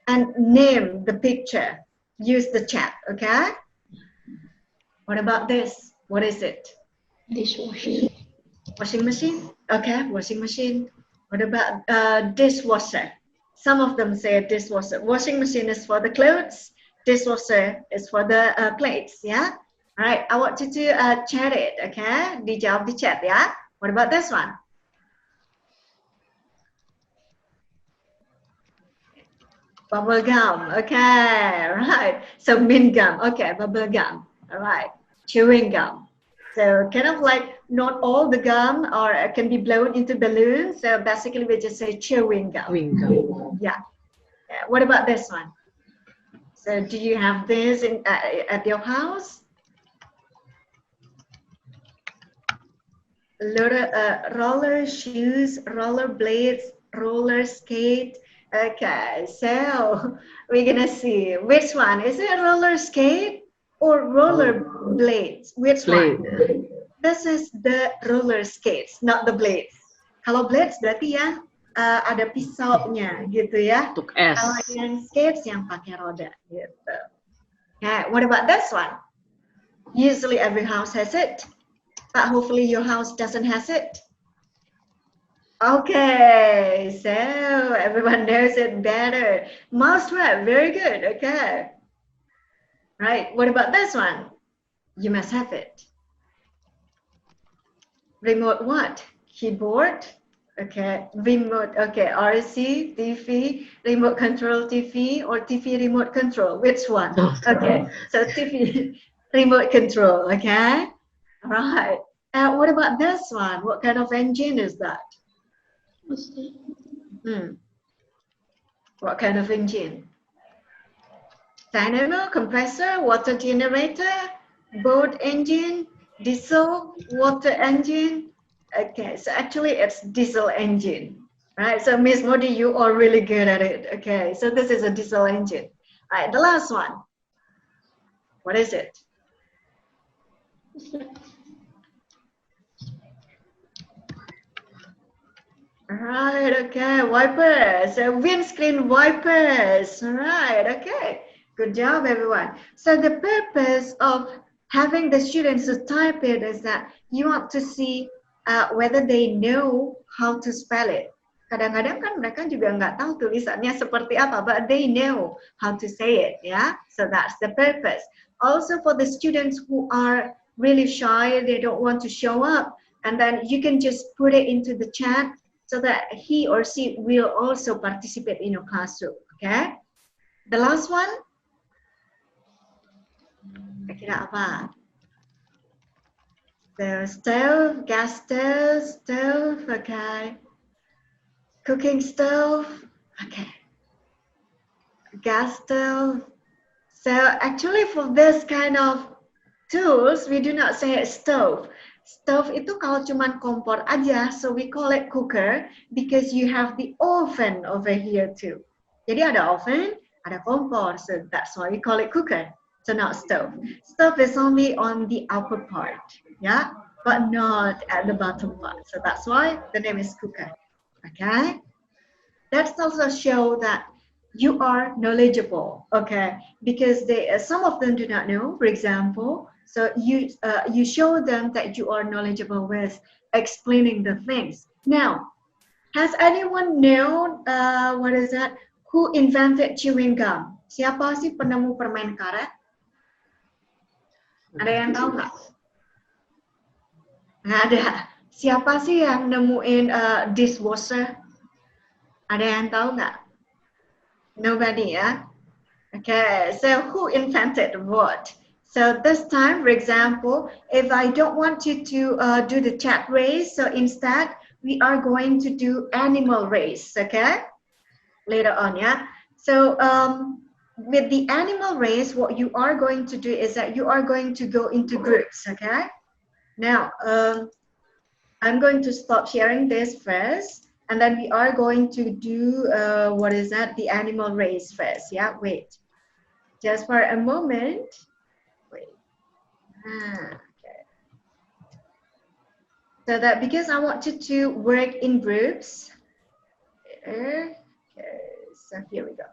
and name the picture. Use the chat, okay? What about this? What is it? Dishwasher. Washing machine? Okay, washing machine. What about dishwasher? Some of them say dishwasher. Washing machine is for the clothes. Dishwasher is for the plates, yeah? All right, I want you to chat it, okay? Dijawab di chat, yeah? What about this one? Bubble gum, okay, right. So mint gum, okay, bubble gum, all right. Chewing gum. So kind of like not all the gum or can be blown into balloons. So basically we just say chewing gum. Chewing gum. Yeah. What about this one? So do you have this in at your house? roller shoes, roller blades, roller skate. Okay, so we're gonna see which one. Is it roller skate or roller blades? Which one? This is the roller skates, not the blades. Kalau blades berarti yang ada pisaunya gitu ya. Kalau yang skates yang pakai roda gitu. Okay, what about this one? Usually every house has it, but hopefully your house doesn't has it. Okay, so everyone knows it better. Mousetrap, very good. Okay. Right, what about this one? You must have it. Remote what? Keyboard? Okay, remote, okay, RC, TV, remote control TV, or TV remote control, which one? Okay, so TV remote control, okay? All right, what about this one? What kind of engine is that? What kind of engine? Dynamo, compressor, water generator, boat engine, diesel, water engine. Okay, so actually it's diesel engine, right? So Miss Modi, you are really good at it. Okay, so this is a diesel engine. All right, the last one. What is it? All right, okay, wipers, windscreen wipers. All right, okay, good job, everyone. So the purpose of having the students to type it is that you want to see whether they know how to spell it. Kadang-kadang kan mereka juga nggak tahu tulisannya seperti apa, but they know how to say it, yeah? So that's the purpose. Also for the students who are really shy, they don't want to show up, and then you can just put it into the chat so that he or she will also participate in your classroom, okay? The last one, kira apa? The stove, gas stove, okay. Cooking stove, okay. Gas stove. So actually for this kind of tools, we do not say stove. Stove itu kalau cuman kompor aja, so we call it cooker because you have the oven over here too. Jadi ada oven, ada kompor, so that's why we call it cooker. So not stove. Stove is only on the upper part, yeah, but not at the bottom part. So that's why the name is cooker. Okay, that's also show that you are knowledgeable. Okay, because some of them do not know. For example, so you show them that you are knowledgeable with explaining the things. Now, has anyone known what is that? Who invented chewing gum? Siapa sih penemu permen karet? Ada yang tahu nggak? Nggak ada. Siapa sih yang nemuin dishwasher? Ada yang tahu nggak? Nobody, yeah? Okay, so who invented what? So this time, for example, if I don't want you to do the chat race, so instead, we are going to do animal race, okay? Later on, yeah? So with the animal race, what you are going to do is that you are going to go into groups, okay? Now, I'm going to stop sharing this first, and then we are going to do, what is that? The animal race first, yeah? Wait, just for a moment. Wait, okay. So that because I want you to work in groups, okay, so here we go.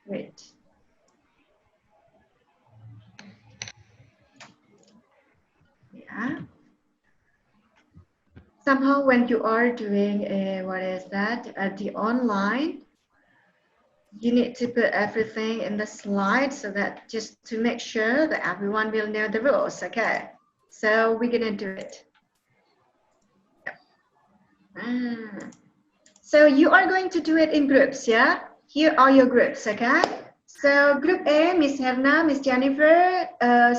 Wait. Yeah. Somehow when you are doing what is that, the online, you need to put everything in the slide so that just to make sure that everyone will know the rules, okay? So we're gonna do it. So you are going to do it in groups, yeah? Here are your groups, okay? So group A, Miss Herna, Miss Jennifer,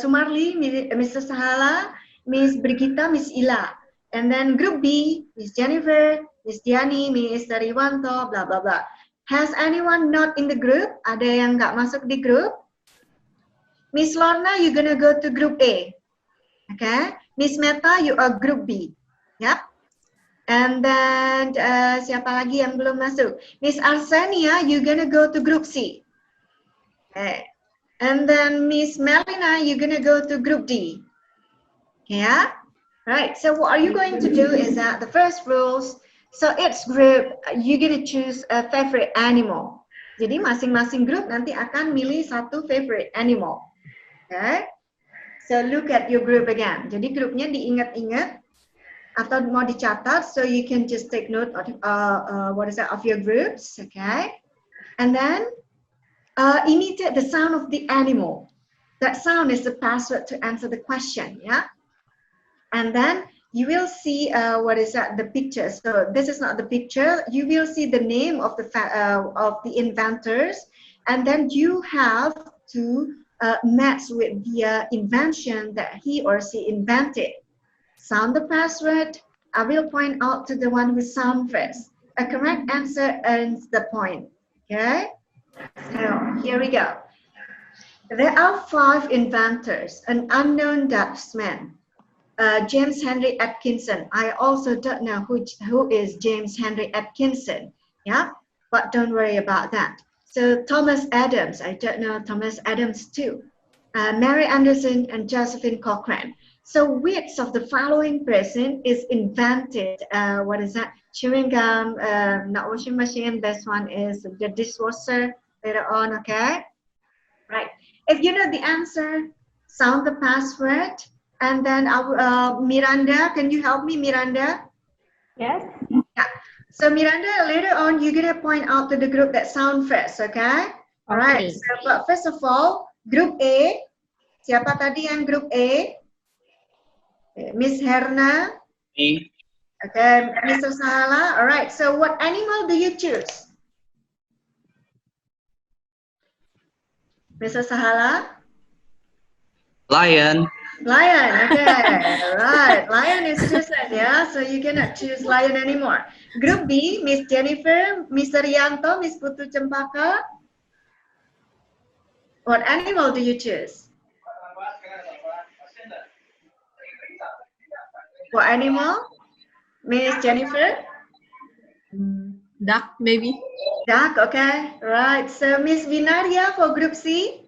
Sumarli, Mr. Sahala, Miss Brigita, Miss Ila. And then group B, Miss Jennifer, Miss Diani, Mr. Riwanto, blah, blah, blah. Has anyone not in the group? Ada yang nggak masuk di group? Miss Lorna, you're gonna go to group A. Okay. Miss Meta, you are group B. Yeah. And then siapa lagi yang belum masuk? Miss Arsenia, you're gonna go to group C. Okay. And then Miss Melina, you're gonna go to group D. Yeah. Right. So what are you going to do is that the first rules. So each group, you're gonna choose a favorite animal. Jadi masing-masing group nanti akan milih satu favorite animal. Okay. So look at your group again. Jadi grupnya diingat-ingat atau mau dicatat, so you can just take note of of your groups, okay? And then imitate the sound of the animal. That sound is the password to answer the question, yeah? And then you will see the picture. So this is not the picture. You will see the name of the inventors, and then you have to match with the invention that he or she invented. Sound the password. I will point out to the one who sound first. A correct answer earns the point. Okay? So here we go. There are 5 inventors. An unknown Dutchman, James Henry Atkinson. I also don't know who is James Henry Atkinson. Yeah, but don't worry about that. So Thomas Adams. I don't know Thomas Adams too. Mary Anderson and Josephine Cochrane. So which of the following person is invented? Chewing gum, not washing machine. This one is the dishwasher later on, okay? Right. If you know the answer, sound the password. And then Miranda, can you help me, Miranda? Yes. Yeah. So Miranda, later on, you're gonna point out to the group that sound first, okay? All right. So, but first of all, group A. Siapa tadi yang group A? Miss Herna. Me. Okay, Mr. Sahala. All right. So, what animal do you choose? Mr. Sahala? Lion. Lion. Okay. Right. Lion is chosen. Yeah. So you cannot choose lion anymore. Group B, Miss Jennifer, Mr. Rianto, Miss Putu Cempaka. What animal do you choose? What animal? Miss Jennifer? Duck, maybe. Duck, okay. Right. So Miss Vinaria for group C?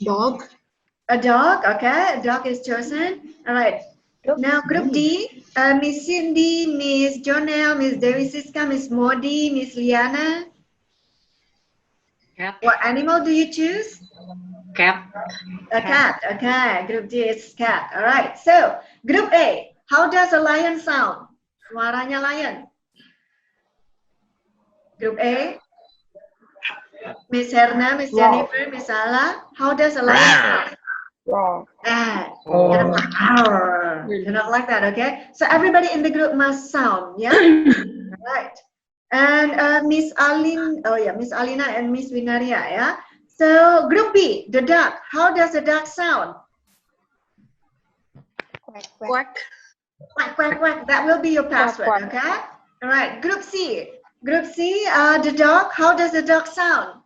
Dog. A dog, okay. A dog is chosen. All right. Now group D, Miss Cindy, Miss Jonelle, Miss Dewi Siska, Miss Modi, Miss Liana. Cat. What animal do you choose? Cat. A cat, okay. Group D is cat. All right. So group A, how does a lion sound? Suaranya lion. Group A. Miss Herna, Miss Jennifer, Miss Ala, how does a lion sound? You not like that, okay? So everybody in the group must sound, yeah? Right. And Miss Alina and Miss Vinaria, yeah? So group B, the duck, how does the duck sound? Quack, Quack. Quack, quack, quack. That will be your password, okay? All right, group C. Group C, the dog, how does the dog sound?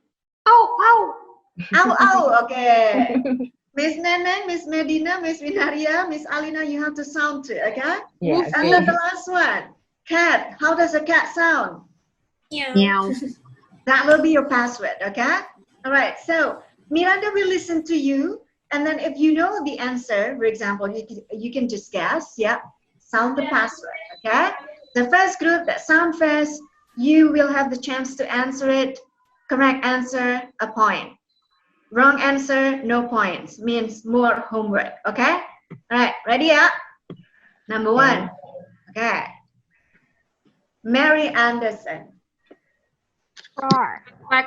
Ow, ow. Ow, ow, okay. Miss Neneng, Miss Medina, Miss Vinaria, Miss Alina, you have to sound too, okay? Yeah, And then the last one, cat, how does a cat sound? Meow. That will be your password, okay? All right, so Miranda will listen to you, and then if you know the answer, for example, you can just guess, yeah? Sound the password, okay? The first group that sound first, you will have the chance to answer it. Correct answer, a point. Wrong answer, no points. Means more homework, okay? All right, ready, yeah? Number 1, okay. Mary Anderson. Roar. Quack.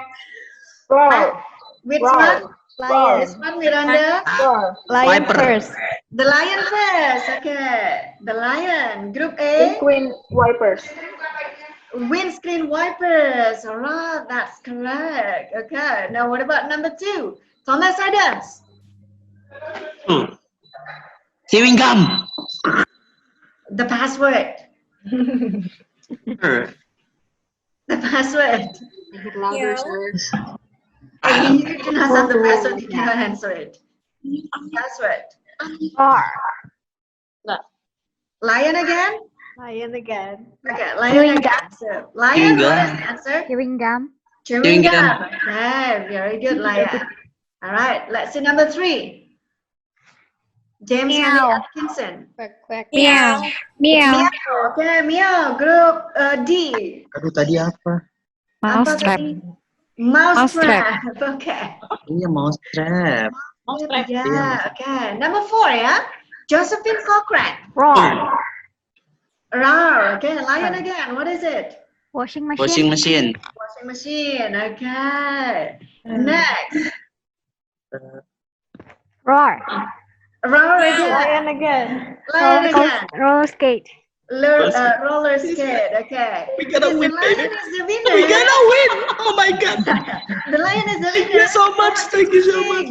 Roar. Which Roar. one? Lion. This one, Miranda? Roar. Lion Viper. first. The lion first, okay. The lion. Group A. Windscreen wipers. Windscreen wipers. All right, that's correct. Okay, now what about number 2? Thomas Adams. Chewing gum. The password. The password. Make it louder, sir. And you cannot have the best, so you cannot answer it. That's right. Lion again? Lion again. Okay, lion again. So, lion, what is the answer? Chewing gum. Chewing gum. Okay, very good, lion. All right, let's see number 3. James Henry Atkinson. Quack, quack. Meow. Meow. Okay, meow. Group D. Aduh, tadi apa? Apa Mousetrap. tadi? Mousetrap. Okay. Iya, mousetrap. Yeah, okay. Number 4 ya. Josephine Cochran. Roar. Rar. Okay, lion again. What is it? Washing machine. Washing machine. Washing machine. Okay. Next. Roar. Roar again. Lion again. Lion again. Roller skate. Roller skate. Okay. We gotta The win, lion baby. is the winner. We gotta win. Oh my God. The lion is the winner. Thank you so much. Thank you so much.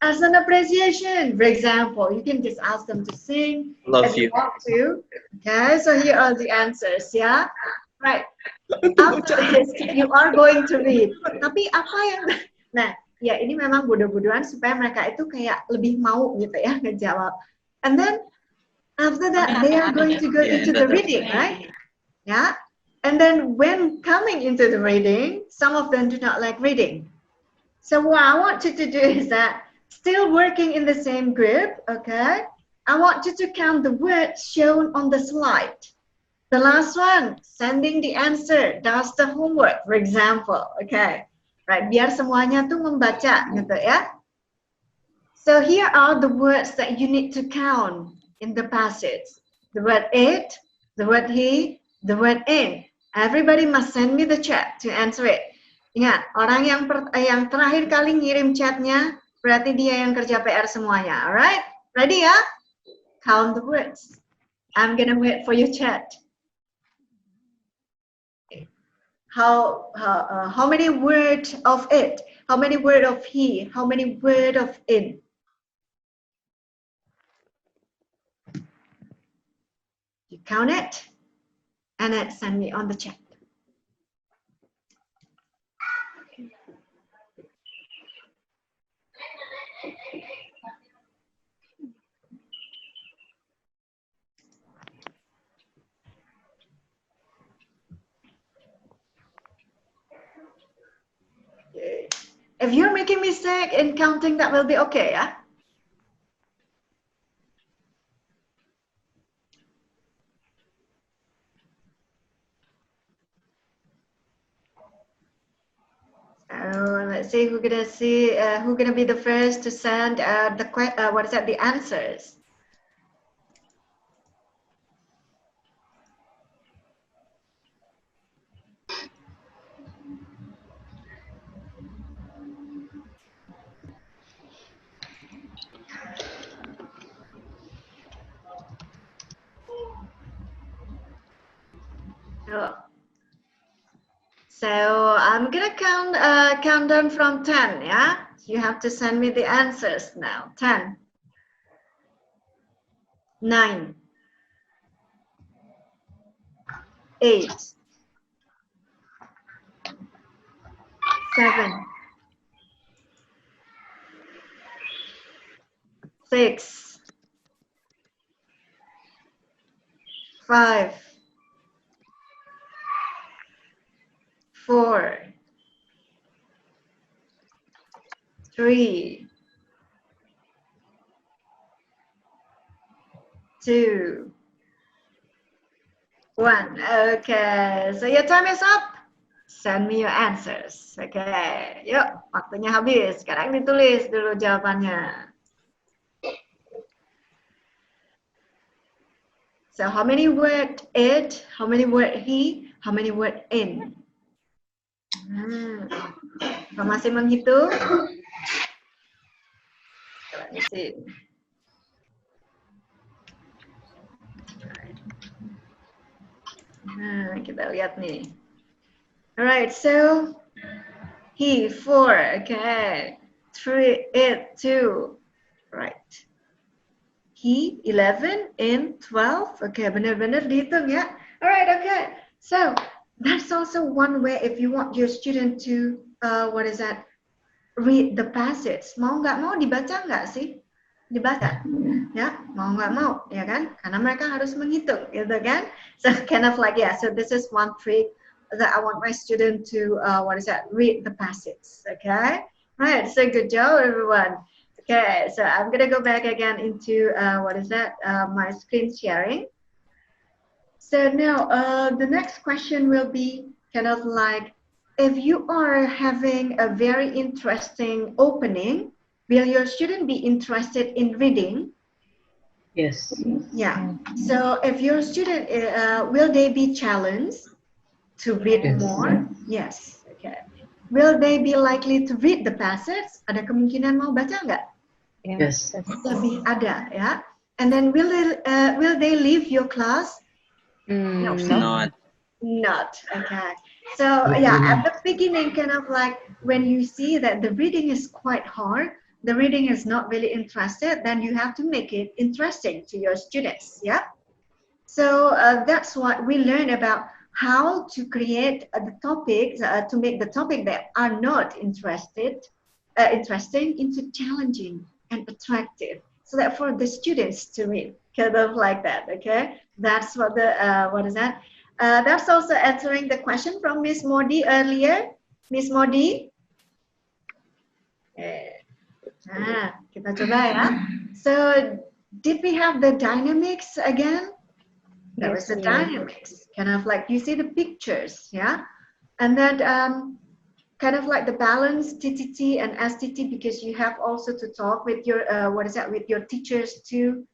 As an appreciation, for example, you can just ask them to sing Love if you you. want to. Okay, so here are the answers, yeah? Right. After this, you are going to read. Tapi apa yang... Nah, ya ini memang bodoh-bodohan supaya mereka itu kayak lebih mau gitu ya ngejawab. And then, after that, they are going to go into the reading, right? Yeah? And then when coming into the reading, some of them do not like reading. So what I want you to do is that, still working in the same group, okay? I want you to count the words shown on the slide. The last one, sending the answer, does the homework, for example, okay? Right, biar semuanya tuh membaca gitu ya. So here are the words that you need to count in the passage. The word it, the word he, the word in. Everybody must send me the chat to answer it. Ingat, orang yang terakhir kali ngirim chatnya, berarti dia yang kerja PR semuanya. Alright? Ready ya? Count the words. I'm gonna wait for your chat. How many words of it? How many word of he? How many word of in? You count it and then send me on the chat. Okay. If you're making mistake in counting, that will be okay, yeah? So let's see who's gonna be the first to send the answers. So I'm gonna count down from 10, yeah? You have to send me the answers now. 10, 9, 8, 7, 6, 5, 4, 3, 2, 1. Okay, so your time is up. Send me your answers. Okay, yuk, waktunya habis. Sekarang ditulis dulu jawabannya. So how many word it? How many word he? How many word in? Masih menghitung? Let me see. Nah, kita lihat nih. Alright, so he 4, okay. 3, it 2, right. He 11, in 12, okay. Benar-benar dihitung ya. Alright, okay. So that's also one way if you want your student to read the passage. Mau nggak mau dibaca nggak sih? Dibaca, ya mau nggak mau, ya kan? Karena mereka harus menghitung, gitu kan? So kind of like so this is one trick that I want my student to read the passage. Okay, right. So good job, everyone. Okay, so I'm gonna go back again into my screen sharing. So now the next question will be kind of like, if you are having a very interesting opening, will your student be interested in reading? Yes. Yeah. So if your student, will they be challenged to read more? Yes. Okay. Will they be likely to read the passage? Ada kemungkinan mau baca nggak? Yes. Lebih ada, ya. And then will they leave your class? No. Not. Not. Okay. So yeah, at the beginning, kind of like when you see that the reading is quite hard, the reading is not really interested, then you have to make it interesting to your students. Yeah. So that's what we learn about how to create the topics to make the topic that are not interesting into challenging and attractive, so that for the students to read, kind of like that. Okay. That's what the that's also answering the question from Miss Modi earlier. Miss Modi. Kita coba ya. So, did we have the dynamics again? That was the dynamics. Kind of like you see the pictures, yeah? And then kind of like the balance, TTT and STT, because you have also to talk with your, with your teachers to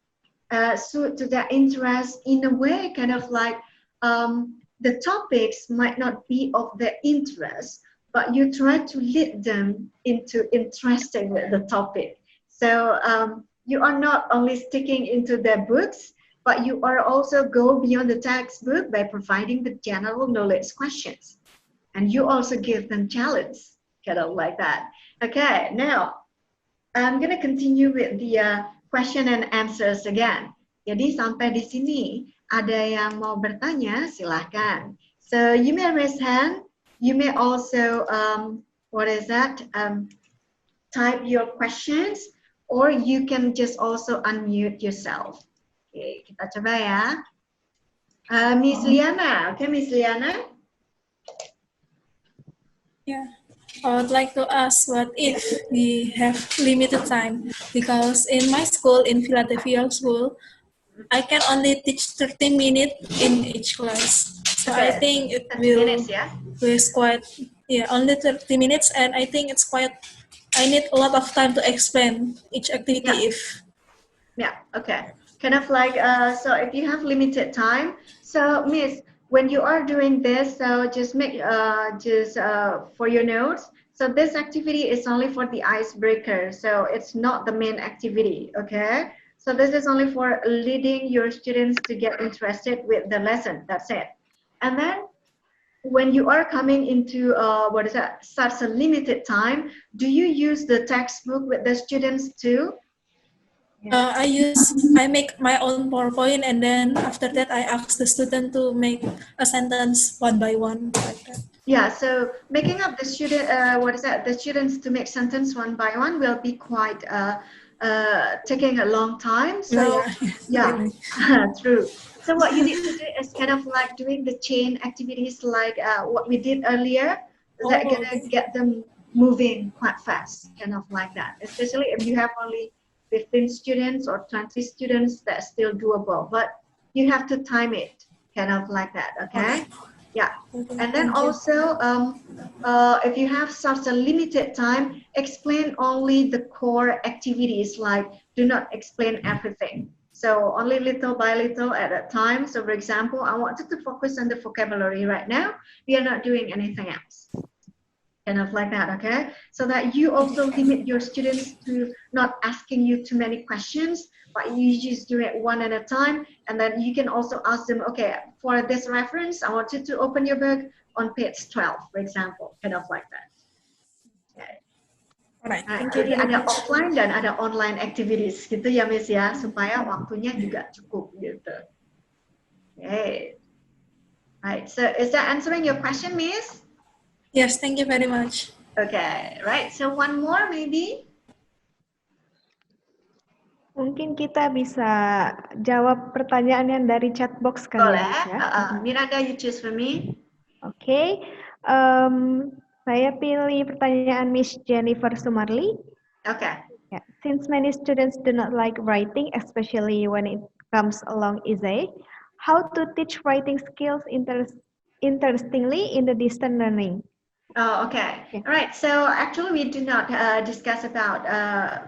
their interest in a way, kind of like the topics might not be of their interest, but you try to lead them into interesting with the topic. So you are not only sticking into their books, but you are also go beyond the textbook by providing the general knowledge questions. And you also give them challenge, kind of like that. Okay, now I'm going to continue with the question and answers again. Jadi sampai di sini ada yang mau bertanya, silahkan. So you may raise hand. You may also type your questions, or you can just also unmute yourself. Okay, kita coba ya. Miss Liana, okay, Miss Liana. Yeah. I would like to ask, what if we have limited time? Because in my school, in Philadelphia school, I can only teach 30 minutes in each class. So I think it will waste quite, only 30 minutes, and I think it's quite, I need a lot of time to explain each activity Okay. Kind of like, so if you have limited time, so Miss, when you are doing this, so just make, for your notes, so this activity is only for the icebreaker, so it's not the main activity, okay? So this is only for leading your students to get interested with the lesson, that's it. And then when you are coming into, such a limited time, do you use the textbook with the students too? I make my own PowerPoint, and then after that I ask the student to make a sentence one by one, like that. Yeah, so making up the student, the students to make sentence one by one will be quite taking a long time. So true. So what you need to do is kind of like doing the chain activities, like what we did earlier. That gonna get them moving quite fast, kind of like that. Especially if you have only 15 students or 20 students, that's still doable, but you have to time it, kind of like that, okay? Yeah, and then also, if you have such a limited time, explain only the core activities, like do not explain everything. So only little by little at a time. So for example, I wanted to focus on the vocabulary right now. We are not doing anything else. Kind of like that, okay? So that you also limit your students to not asking you too many questions, but you just do it one at a time. And then you can also ask them, okay, for this reference, I want you to open your book on page 12, for example, kind of like that. Okay. Alright, Jadi ada offline dan ada online activities gitu ya, Miss ya, supaya waktunya juga cukup gitu. Okay. Right, so is that answering your question, Miss? Yes, thank you very much. Okay, right. So one more maybe. Mungkin kita bisa jawab pertanyaan yang dari chat box kali Boleh. ya. Miranda, you choose for me. Oke, saya pilih pertanyaan Miss Jennifer Sumarli. Okay. Yeah. Since many students do not like writing, especially when it comes along essay, how to teach writing skills interestingly in the distant learning? Oh, okay. Yeah. All right. So actually, we do not discuss about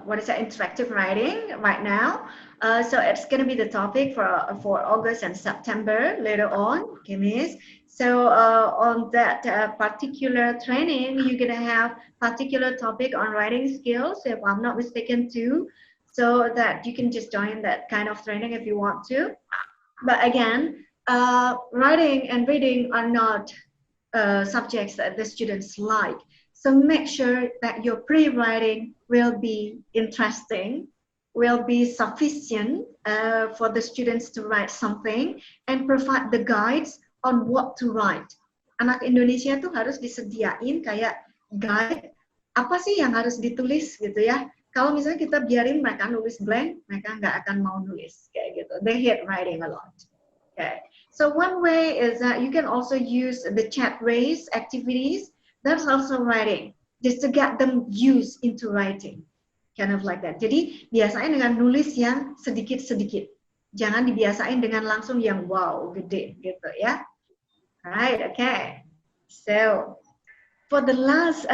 what is interactive writing right now. So it's going to be the topic for August and September later on. Okay, Miss. So on that particular training, you're going to have particular topic on writing skills, if I'm not mistaken, too. So that you can just join that kind of training if you want to. But again, writing and reading are not subjects that the students like. So make sure that your pre-writing will be interesting, will be sufficient for the students to write something, and provide the guides on what to write. Anak Indonesia tuh harus disediain kayak guide apa sih yang harus ditulis gitu ya. Kalau misalnya kita biarin mereka nulis blank, mereka nggak akan mau nulis kayak gitu. They hate writing a lot. Okay. So one way is that you can also use the chat race activities. That's also writing, just to get them used into writing, kind of like that. Jadi biasain dengan nulis yang sedikit-sedikit. Jangan dibiasain dengan langsung yang wow, gede gitu ya. Right, okay. So for the last,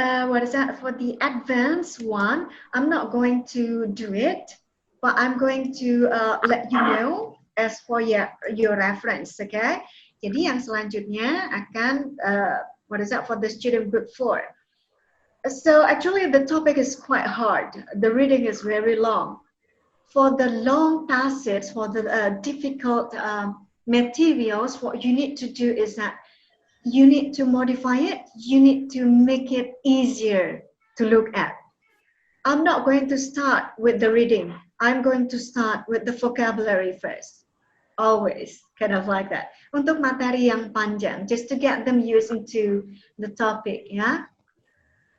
for the advanced one, I'm not going to do it, but I'm going to let you know as for your reference, okay? Jadi yang selanjutnya akan for the student group 4. So actually the topic is quite hard. The reading is very long. For the long passage, for the difficult materials, what you need to do is that you need to modify it. You need to make it easier to look at. I'm not going to start with the reading. I'm going to start with the vocabulary first. Always kind of like that. Untuk materi yang panjang, just to get them used into the topic, yeah.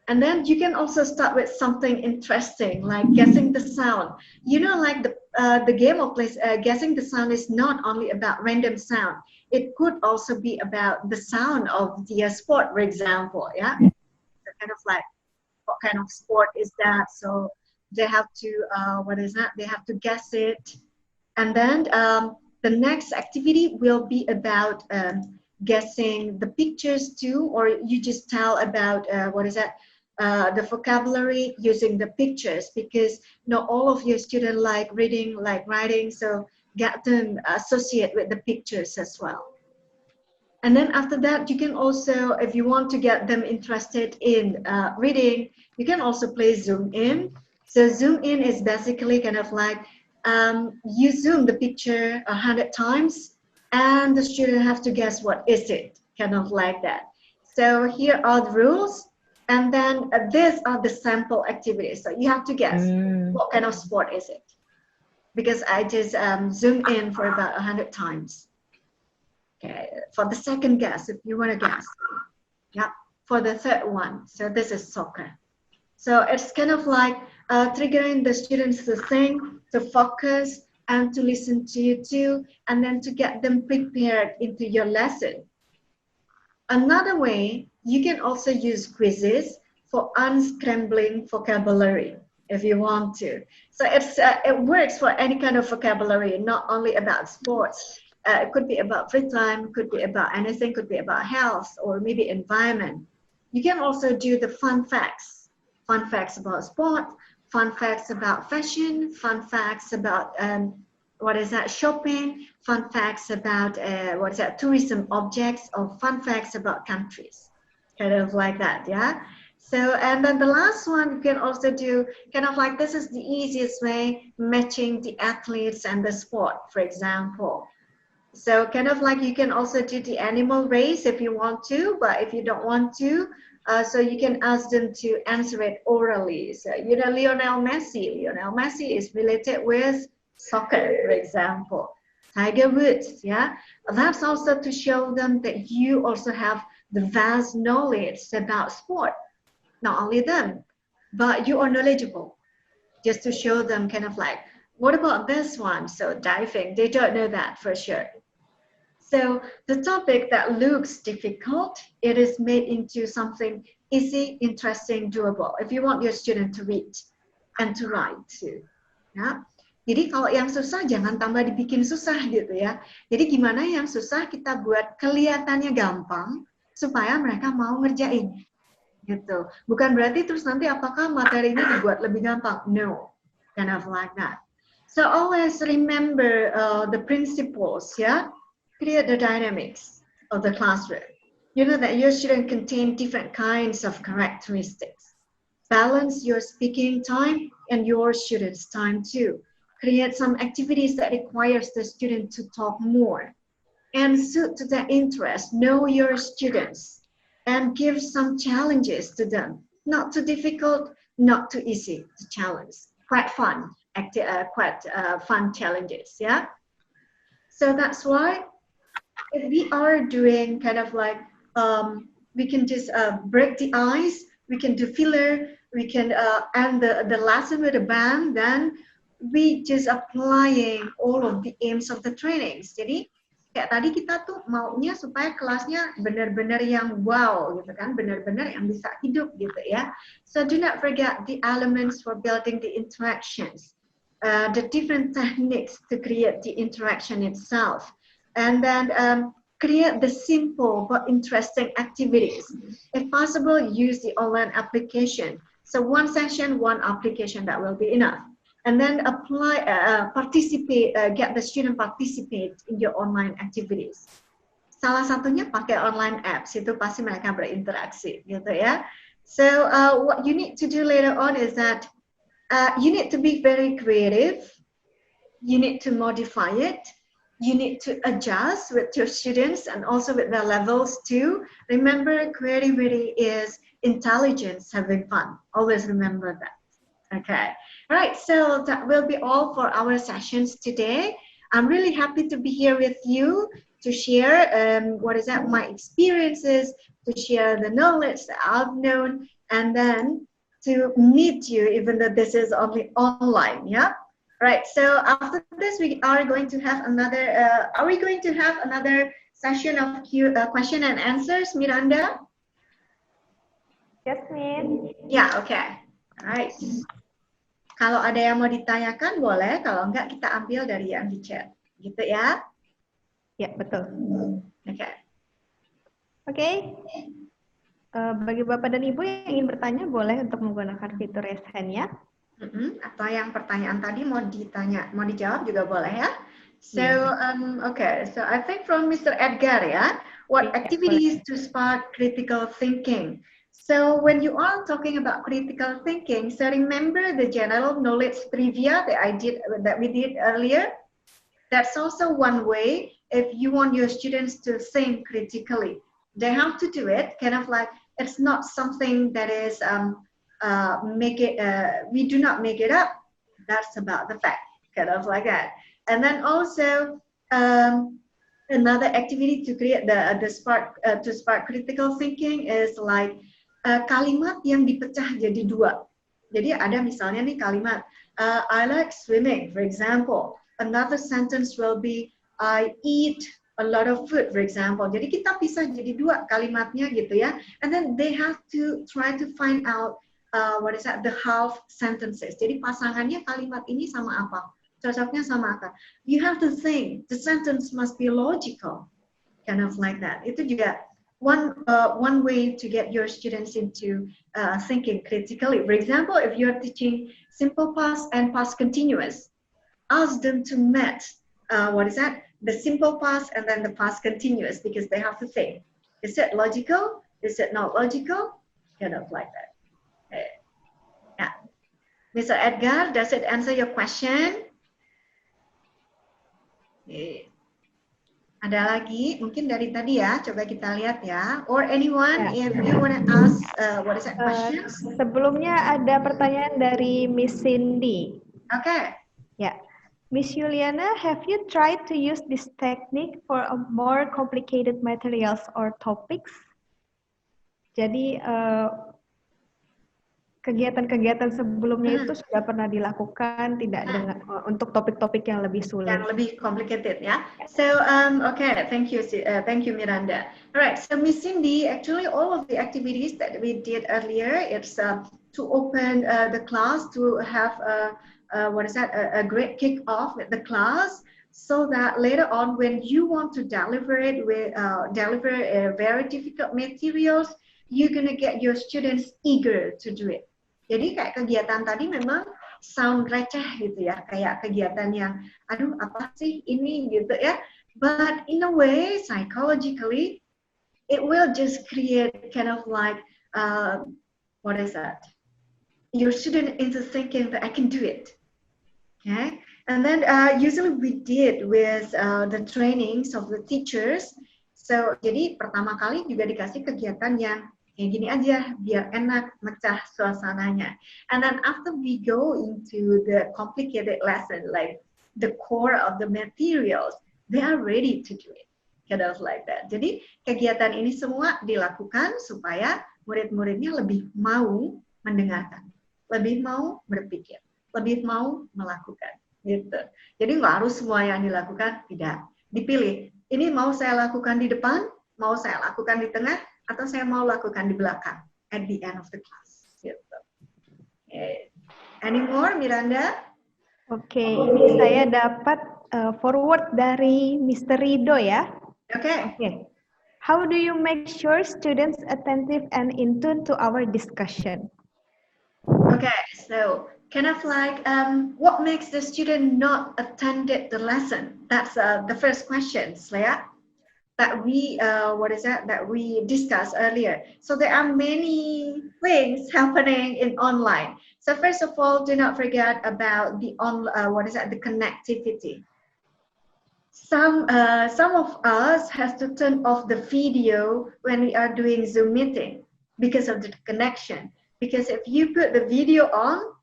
And then you can also start with something interesting, like guessing the sound. You know, like the game of guessing the sound is not only about random sound. It could also be about the sound of the sport, for example, yeah. So kind of like, what kind of sport is that? So they have to, They have to guess it, and then. The next activity will be about guessing the pictures too, or you just tell about the vocabulary using the pictures, because not all of your students like reading, like writing, so get them associate with the pictures as well. And then after that, you can also, if you want to get them interested in reading, you can also play Zoom in. So Zoom in is basically kind of like you zoom the picture 100 times and the student have to guess what is it, kind of like that. So here are the rules, and then these are the sample activities. So you have to guess what kind of sport is it, because I just zoom in for about 100 times. Okay, for the second guess, if you want to guess. Yeah, for the third one, so this is soccer. So it's kind of like triggering the students to think, to focus, and to listen to you too, and then to get them prepared into your lesson. Another way, you can also use quizzes for unscrambling vocabulary if you want to. So it works for any kind of vocabulary, not only about sports. It could be about free time, could be about anything, could be about health, or maybe environment. You can also do the fun facts about sport, fun facts about fashion, fun facts about shopping, fun facts about tourism objects, or fun facts about countries, kind of like that, yeah. So, and then the last one you can also do kind of like, this is the easiest way, matching the athletes and the sport, for example. So kind of like you can also do the animal race if you want to, but if you don't want to, so you can ask them to answer it orally. So, you know, Lionel Messi is related with soccer, for example. Tiger Woods, yeah. That's also to show them that you also have the vast knowledge about sport. not only them, but you are knowledgeable. Just to show them kind of like, what about this one? So diving, they don't know that for sure. So the topic that looks difficult, it is made into something easy, interesting, doable. If you want your student to read and to write too. Ya. Jadi kalau yang susah jangan tambah dibikin susah gitu ya. Jadi gimana yang susah kita buat kelihatannya gampang supaya mereka mau ngerjain gitu. Bukan berarti terus nanti apakah materinya dibuat lebih gampang? No, kind of like that. So always remember the principles, yeah. Create the dynamics of the classroom. You know that your student contain different kinds of characteristics. Balance your speaking time and your students' time too. Create some activities that requires the student to talk more. And suit to their interest, know your students and give some challenges to them. Not too difficult, not too easy to challenge. Quite fun, fun challenges, yeah? So that's why if we are doing kind of like, we can just break the ice, we can do filler, we can end the lesson with a bang, then we just applying all of the aims of the trainings. Jadi kayak tadi kita tuh maunya supaya kelasnya benar-benar yang wow gitu kan, benar-benar yang bisa hidup gitu ya. So do not forget the elements for building the interactions, the different techniques to create the interaction itself. And then create the simple but interesting activities. If possible, use the online application. So one session, one application, that will be enough. And then apply, participate, get the student participate in your online activities. Salah satunya pakai online apps, itu pasti mereka berinteraksi, gitu ya. So what you need to do later on is that you need to be very creative. You need to modify it. You need to adjust with your students and also with their levels too. Remember, creativity is intelligence, having fun. Always remember that. Okay. All right. So that will be all for our sessions today. I'm really happy to be here with you to share my experiences, to share the knowledge that I've known, and then to meet you, even though this is only online. Yeah. Right, so after this, we are going to have another, are we going to have another session of question and answers, Miranda? Yes, Min. Yeah, okay. Alright. Kalau ada yang mau ditanyakan, boleh. Kalau enggak, kita ambil dari yang di chat. Gitu ya? Ya, betul. Oke. Oke. Bagi Bapak dan Ibu yang ingin bertanya, boleh untuk menggunakan fitur raise hand ya. Atau yang pertanyaan tadi mau dijawab juga boleh ya. So okay, so I think from Mr. Edgar ya, what activities to spark critical thinking? So when you are talking about critical thinking, so remember the general knowledge trivia that we did earlier. That's also one way if you want your students to think critically. They have to do it kind of like, it's not something that is we do not make it up. That's about the fact, kind of like that. And then also another activity to create the spark to spark critical thinking is like kalimat yang dipecah jadi dua. Jadi ada misalnya nih kalimat I like swimming, for example. Another sentence will be I eat a lot of food, for example. Jadi kita pisah jadi dua kalimatnya gitu ya. And then they have to try to find out the half sentences. Jadi pasangannya kalimat ini sama apa? Cocoknya sama apa? You have to think. The sentence must be logical. Kind of like that. Itu juga one way to get your students into thinking critically. For example, if you're teaching simple past and past continuous, ask them to match the simple past and then the past continuous, because they have to think. Is it logical? Is it not logical? Kind of like that. Yeah. Mr. Edgar, does it answer your question? Ada lagi? Mungkin dari tadi ya, coba kita lihat ya. Or anyone, if you want to ask, questions? Sebelumnya ada pertanyaan dari Miss Cindy. Okay. Ya. Miss Yuliana, have you tried to use this technique for a more complicated materials or topics? Jadi, kegiatan-kegiatan sebelumnya itu sudah pernah dilakukan, tidak dengan untuk topik-topik yang lebih sulit. Yang lebih complicated, yeah. So, okay, thank you, Miranda. All right, so Miss Cindy, actually all of the activities that we did earlier, it's to open the class, to have a great kick-off with the class, so that later on when you want to deliver very difficult materials, you're gonna get your students eager to do it. Jadi kayak kegiatan tadi memang sound receh gitu ya, kayak kegiatan yang aduh apa sih ini gitu ya. But in a way, psychologically, it will just create kind of like what is that? Your student into thinking that I can do it. Okay, and then usually we did with the trainings of the teachers. So jadi pertama kali juga dikasih kegiatan yang kayak gini aja biar enak mecah suasananya. And then after we go into the complicated lesson, like the core of the materials, they are ready to do it. Kind of like that. Jadi kegiatan ini semua dilakukan supaya murid-muridnya lebih mau mendengarkan, lebih mau berpikir, lebih mau melakukan. Gitu. Jadi nggak harus semua yang dilakukan, tidak. Dipilih. Ini mau saya lakukan di depan, mau saya lakukan di tengah, atau saya mau lakukan di belakang at the end of the class. Gitu. Okay. Any more, Miranda? Oke, ini saya dapat forward dari Mr. Rido ya. Okay. How do you make sure students attentive and in tune to our discussion? Okay, so kind of like what makes the student not attended the lesson? That's the first question, Leah. That we that we discussed earlier. So there are many things happening in online. So first of all, do not forget about the the connectivity. Some of us has to turn off the video when we are doing Zoom meeting because of the connection. Because if you put the video on,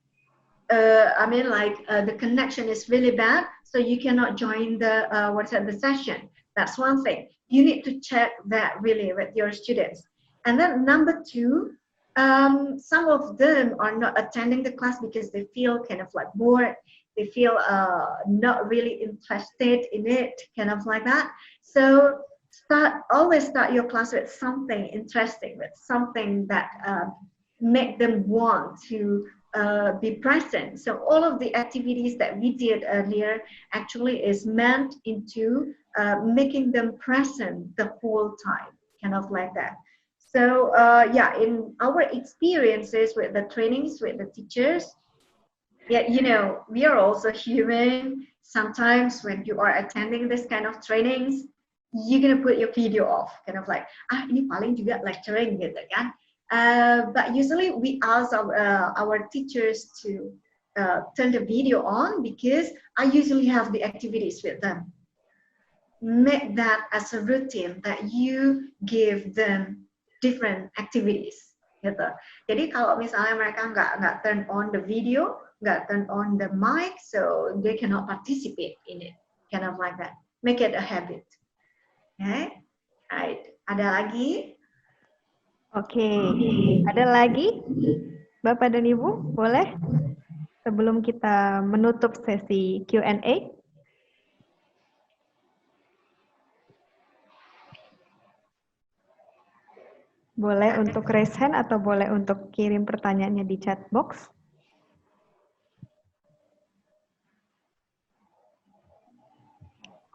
the connection is really bad, so you cannot join the the session. That's one thing. You need to check that really with your students. And then number two, some of them are not attending the class because they feel kind of like bored. They feel not really interested in it, kind of like that. So always start your class with something interesting, with something that make them want to be present. So all of the activities that we did earlier actually is meant into making them present the whole time, kind of like that. So in our experiences with the trainings with the teachers, we are also human. Sometimes when you are attending this kind of trainings, you're gonna put your video off, kind of like ini paling juga lecturing gitu kan. But usually we ask our teachers to turn the video on because I usually have the activities with them. Make that as a routine that you give them different activities. Gitu. Jadi kalau misalnya mereka nggak turn on the video, nggak turn on the mic, so they cannot participate in it. Kind of like that. Make it a habit. Okay? Right. Ada lagi? Oke, ada lagi? Bapak dan Ibu, boleh? Sebelum kita menutup sesi Q&A. Boleh untuk raise hand atau boleh untuk kirim pertanyaannya di chat box.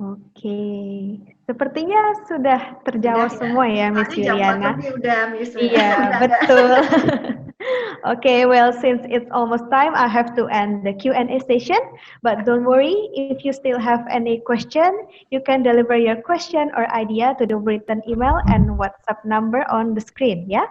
Oke, sepertinya sudah terjawab semua ya, Miss Yuliana. Iya, betul. Okay, well, since it's almost time, I have to end the Q&A session. But don't worry, if you still have any question, you can deliver your question or idea to the written email and WhatsApp number on the screen, ya.